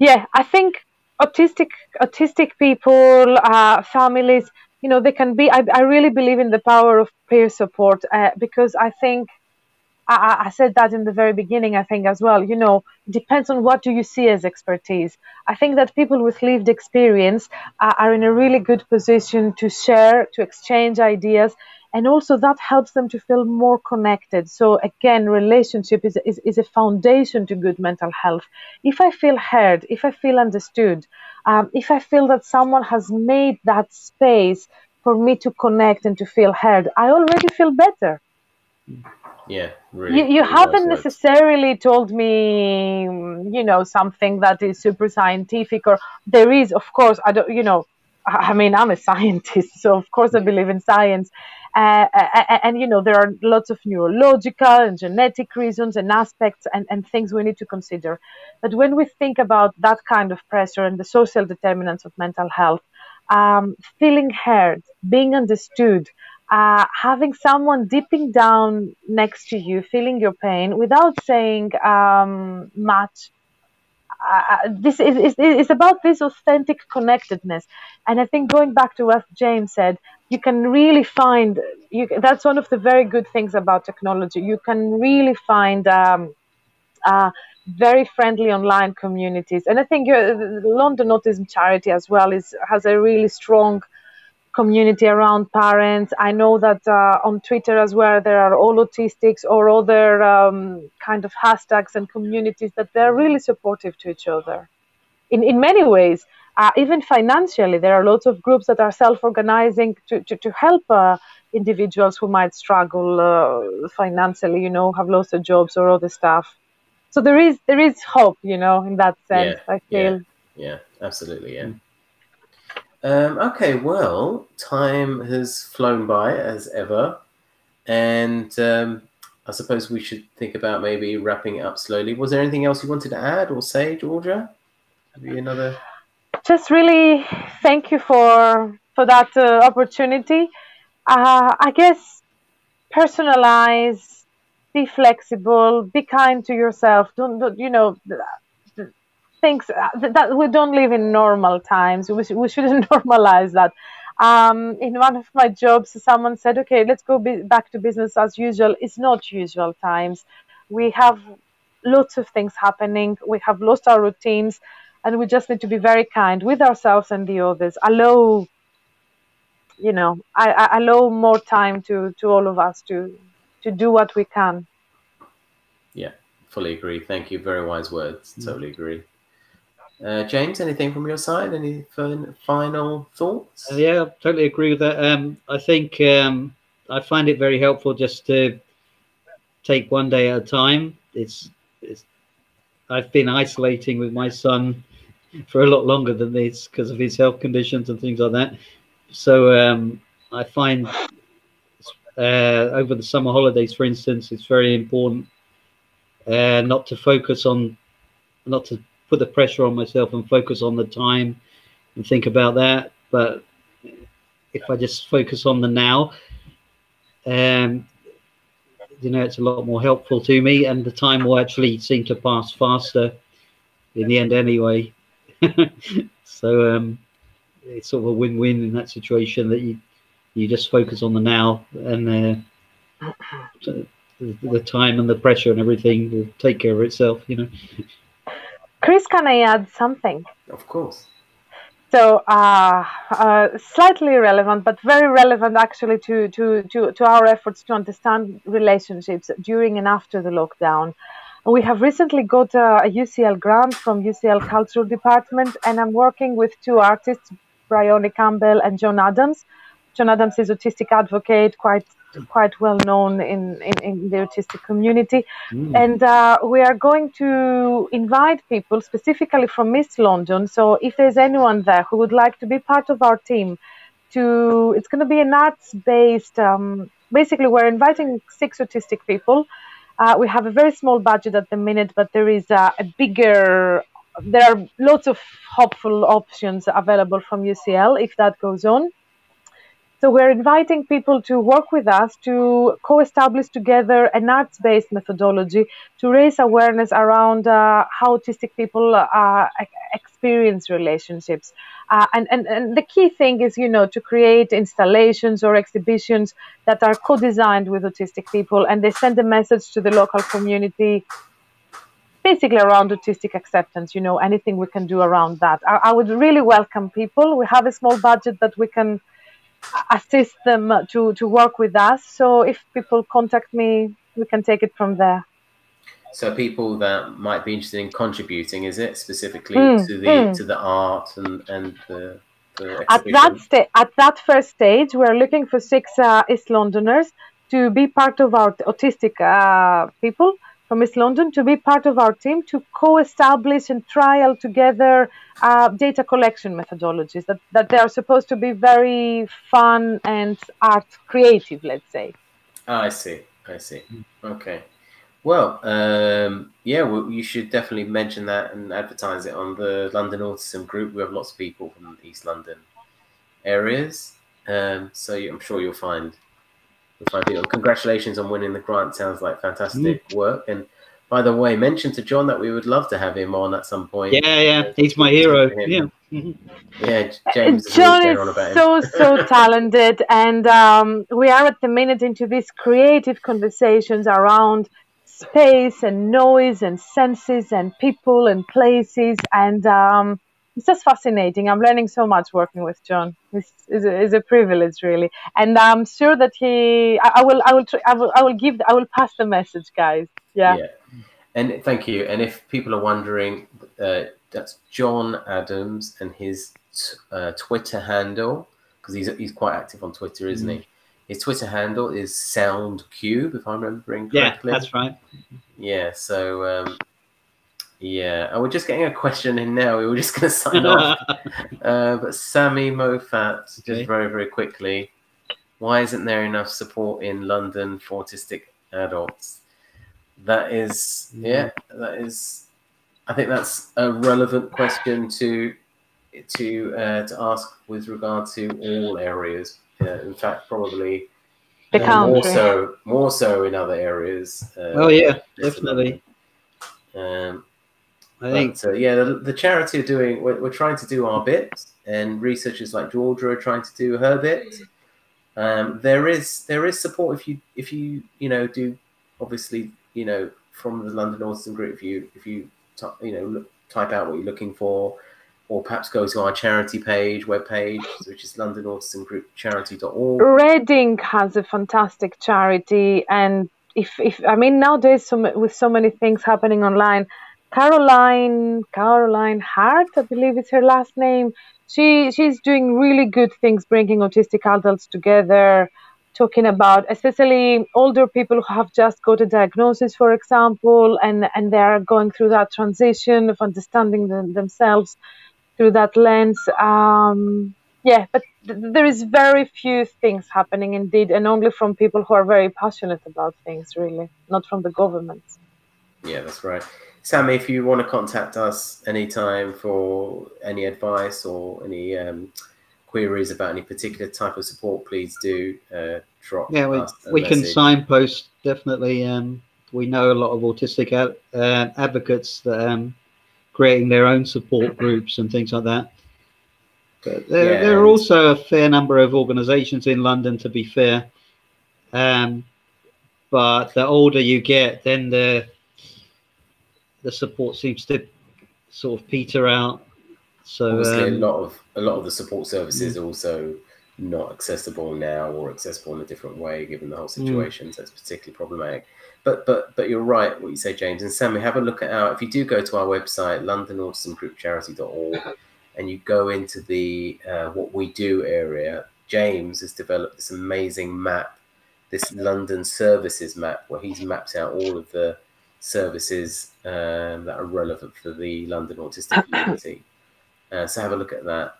Speaker 4: Yeah, I think autistic people, families, they can be. I really believe in the power of peer support, because I think. I said that in the very beginning, I think as well, it depends on what do you see as expertise. I think that people with lived experience are in a really good position to share, to exchange ideas, and also that helps them to feel more connected. So again, relationship is a foundation to good mental health. If I feel heard, if I feel understood, if I feel that someone has made that space for me to connect and to feel heard, I already feel better.
Speaker 1: Yeah, really.
Speaker 4: You haven't necessarily told me, something that is super scientific, or there is, of course, I'm a scientist, so of course I believe in science. And there are lots of neurological and genetic reasons and aspects and things we need to consider. But when we think about that kind of pressure and the social determinants of mental health, feeling heard, being understood, having someone dipping down next to you, feeling your pain without saying much, this is about this authentic connectedness. And I think going back to what James said, you can really find, that's one of the very good things about technology. You can really find very friendly online communities. And I think the London Autism Charity as well has a really strong community around parents. I know that on Twitter as well, there are all autistics or other kind of hashtags and communities that they're really supportive to each other. In many ways, even financially, there are lots of groups that are self-organizing to help individuals who might struggle financially, you know, have lost their jobs or other stuff. So there is hope, you know, in that sense, I feel.
Speaker 1: Yeah, absolutely, yeah. Okay, well, time has flown by as ever, and I suppose we should think about maybe wrapping it up slowly. Was there anything else you wanted to add or say, Georgia? Maybe another.
Speaker 4: Just really thank you for that opportunity. I guess personalize, be flexible, be kind to yourself. Don't you know? Things that we don't live in normal times. We shouldn't normalize that. In one of my jobs, someone said, okay, let's go back to business as usual. It's not usual times. We have lots of things happening. We have lost our routines, and we just need to be very kind with ourselves and the others. Allow, you know, I allow more time to all of us to do what we can.
Speaker 1: Yeah, fully agree. Thank you. Very wise words. Totally agree. James, anything from your side? Any final thoughts?
Speaker 3: Yeah, I totally agree with that. I think I find it very helpful just to take one day at a time. I've been isolating with my son for a lot longer than this because of his health conditions and things like that. So I find over the summer holidays, for instance, it's very important not to put the pressure on myself and focus on the time and think about that. But if I just focus on the now, you know, it's a lot more helpful to me, and the time will actually seem to pass faster in the end anyway. So it's sort of a win-win in that situation, that you just focus on the now, and the time and the pressure and everything will take care of itself, you know.
Speaker 4: Chris, can I add something?
Speaker 1: Of course.
Speaker 4: So slightly irrelevant, but very relevant actually to our efforts to understand relationships during and after the lockdown. We have recently got a UCL grant from UCL Cultural Department, and I'm working with two artists, Bryony Campbell and John Adams. John Adams is autistic advocate, quite well known in the autistic community. And we are going to invite people specifically from East London. So if there's anyone there who would like to be part of our team, it's going to be an arts-based, basically we're inviting 6 autistic people. We have a very small budget at the minute, but there is there are lots of hopeful options available from UCL if that goes on. So we're inviting people to work with us to co-establish together an arts-based methodology to raise awareness around how autistic people experience relationships. And the key thing is, you know, to create installations or exhibitions that are co-designed with autistic people, and they send a message to the local community basically around autistic acceptance, you know, anything we can do around that. I would really welcome people. We have a small budget that we can assist them to work with us. So if people contact me, we can take it from there.
Speaker 1: So people that might be interested in contributing, is it specifically to the art and the exhibition?
Speaker 4: At that first stage, we're looking for 6 East Londoners to be part of our autistic people from East London, to be part of our team, to co-establish and trial together data collection methodologies that they are supposed to be very fun and art creative, let's say.
Speaker 1: I see. Okay. Well, yeah, well, you should definitely mention that and advertise it on the London Autism Group. We have lots of people from East London areas, so I'm sure you'll find people. Congratulations on winning the grant. Sounds like fantastic work. And by the way, mention to John that we would love to have him on at some point.
Speaker 3: Yeah, he's my hero. Yeah.
Speaker 1: Yeah, James is
Speaker 4: John
Speaker 1: always
Speaker 4: is
Speaker 1: on about him.
Speaker 4: so talented, and we are at the minute into these creative conversations around space and noise and senses and people and places, and it's just fascinating. I'm learning so much working with John. It's a privilege, really, and I'm sure that I will pass the message, guys. Yeah.
Speaker 1: And thank you. And if people are wondering, that's John Adams, and his Twitter handle, because he's quite active on Twitter, isn't he? His Twitter handle is SoundCube, if I'm remembering correctly.
Speaker 3: Yeah, that's right.
Speaker 1: Yeah. So yeah, and we're just getting a question in now. We were just going to sign off, but Sammy Mofat, just very quickly, why isn't there enough support in London for autistic adults? That is, that is. I think that's a relevant question to ask with regard to all areas. In fact, probably
Speaker 4: the country.
Speaker 1: more so in other areas.
Speaker 3: Oh yeah, definitely.
Speaker 1: I think the charity are doing. We're trying to do our bit, and researchers like Georgia are trying to do her bit. There is support if you do, obviously, from the London Autism Group, if you type out what you're looking for, or perhaps go to our charity webpage, which is London Autism Group Charity.org.
Speaker 4: Reading has a fantastic charity, and if I mean, nowadays, with so many things happening online, Caroline Hart, I believe is her last name. She's doing really good things, bringing autistic adults together, talking about especially older people who have just got a diagnosis, for example, and they're going through that transition of understanding themselves through that lens. But there is very few things happening indeed, and only from people who are very passionate about things, really, not from the government.
Speaker 1: Yeah, that's right. Sammy, if you want to contact us anytime for any advice or any queries about any particular type of support, please do drop us a
Speaker 3: we
Speaker 1: message.
Speaker 3: Can signpost, definitely. We know a lot of autistic advocates that creating their own support groups and things like that. But there are also a fair number of organizations in London, to be fair. But the older you get, then the support seems to sort of peter out. So
Speaker 1: obviously a lot of the support services are also not accessible now, or accessible in a different way given the whole situation. So it's particularly problematic. But you're right what you say, James. And Sammy, have a look at if you do go to our website, LondonAutismGroupCharity.org, and you go into the what we do area, James has developed this amazing map, this London services map, where he's mapped out all of the services that are relevant for the London autistic community. So have a look at that,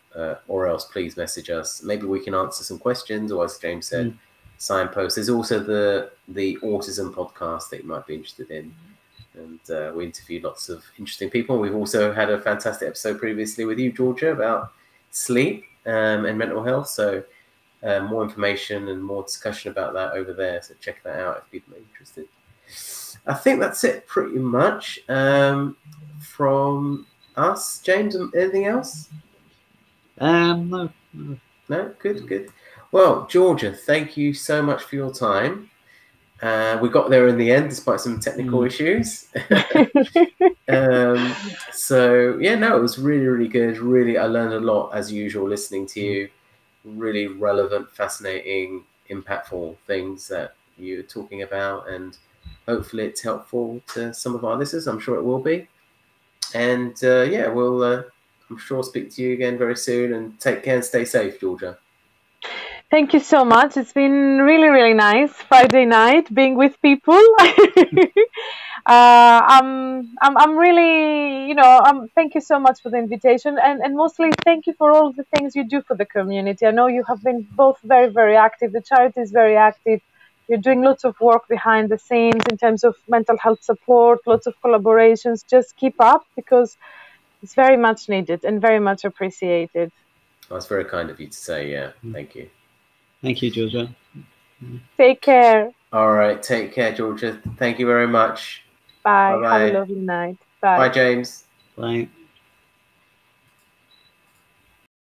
Speaker 1: or else please message us. Maybe we can answer some questions, or as James said, signpost. There's also the autism podcast that you might be interested in, and we interview lots of interesting people. We've also had a fantastic episode previously with you, Georgia, about sleep and mental health. So more information and more discussion about that over there. So check that out if people are interested. I think that's it pretty much from us. James, anything else?
Speaker 3: No.
Speaker 1: No? Good. Well, Georgia, thank you so much for your time. We got there in the end despite some technical issues. So yeah, no, it was really good. Really, I learned a lot as usual listening to you. Really relevant, fascinating, impactful things that you're talking about, and hopefully it's helpful to some of our listeners. I'm sure it will be. And we'll I'm sure speak to you again very soon, and take care and stay safe, Georgia.
Speaker 4: Thank you so much. It's been really nice Friday night being with people. I'm really, thank you so much for the invitation, and mostly thank you for all the things you do for the community. I know you have been both very active. The charity is very active. You're doing lots of work behind the scenes in terms of mental health support, lots of collaborations. Just keep up, because it's very much needed and very much appreciated.
Speaker 1: That's very kind of you to say. Yeah, thank you.
Speaker 3: Thank you, Georgia.
Speaker 4: Take care.
Speaker 1: All right, take care, Georgia. Thank you very much.
Speaker 4: Bye.
Speaker 1: Bye-bye.
Speaker 4: Have a lovely night. Bye.
Speaker 1: Bye, James.
Speaker 3: Bye.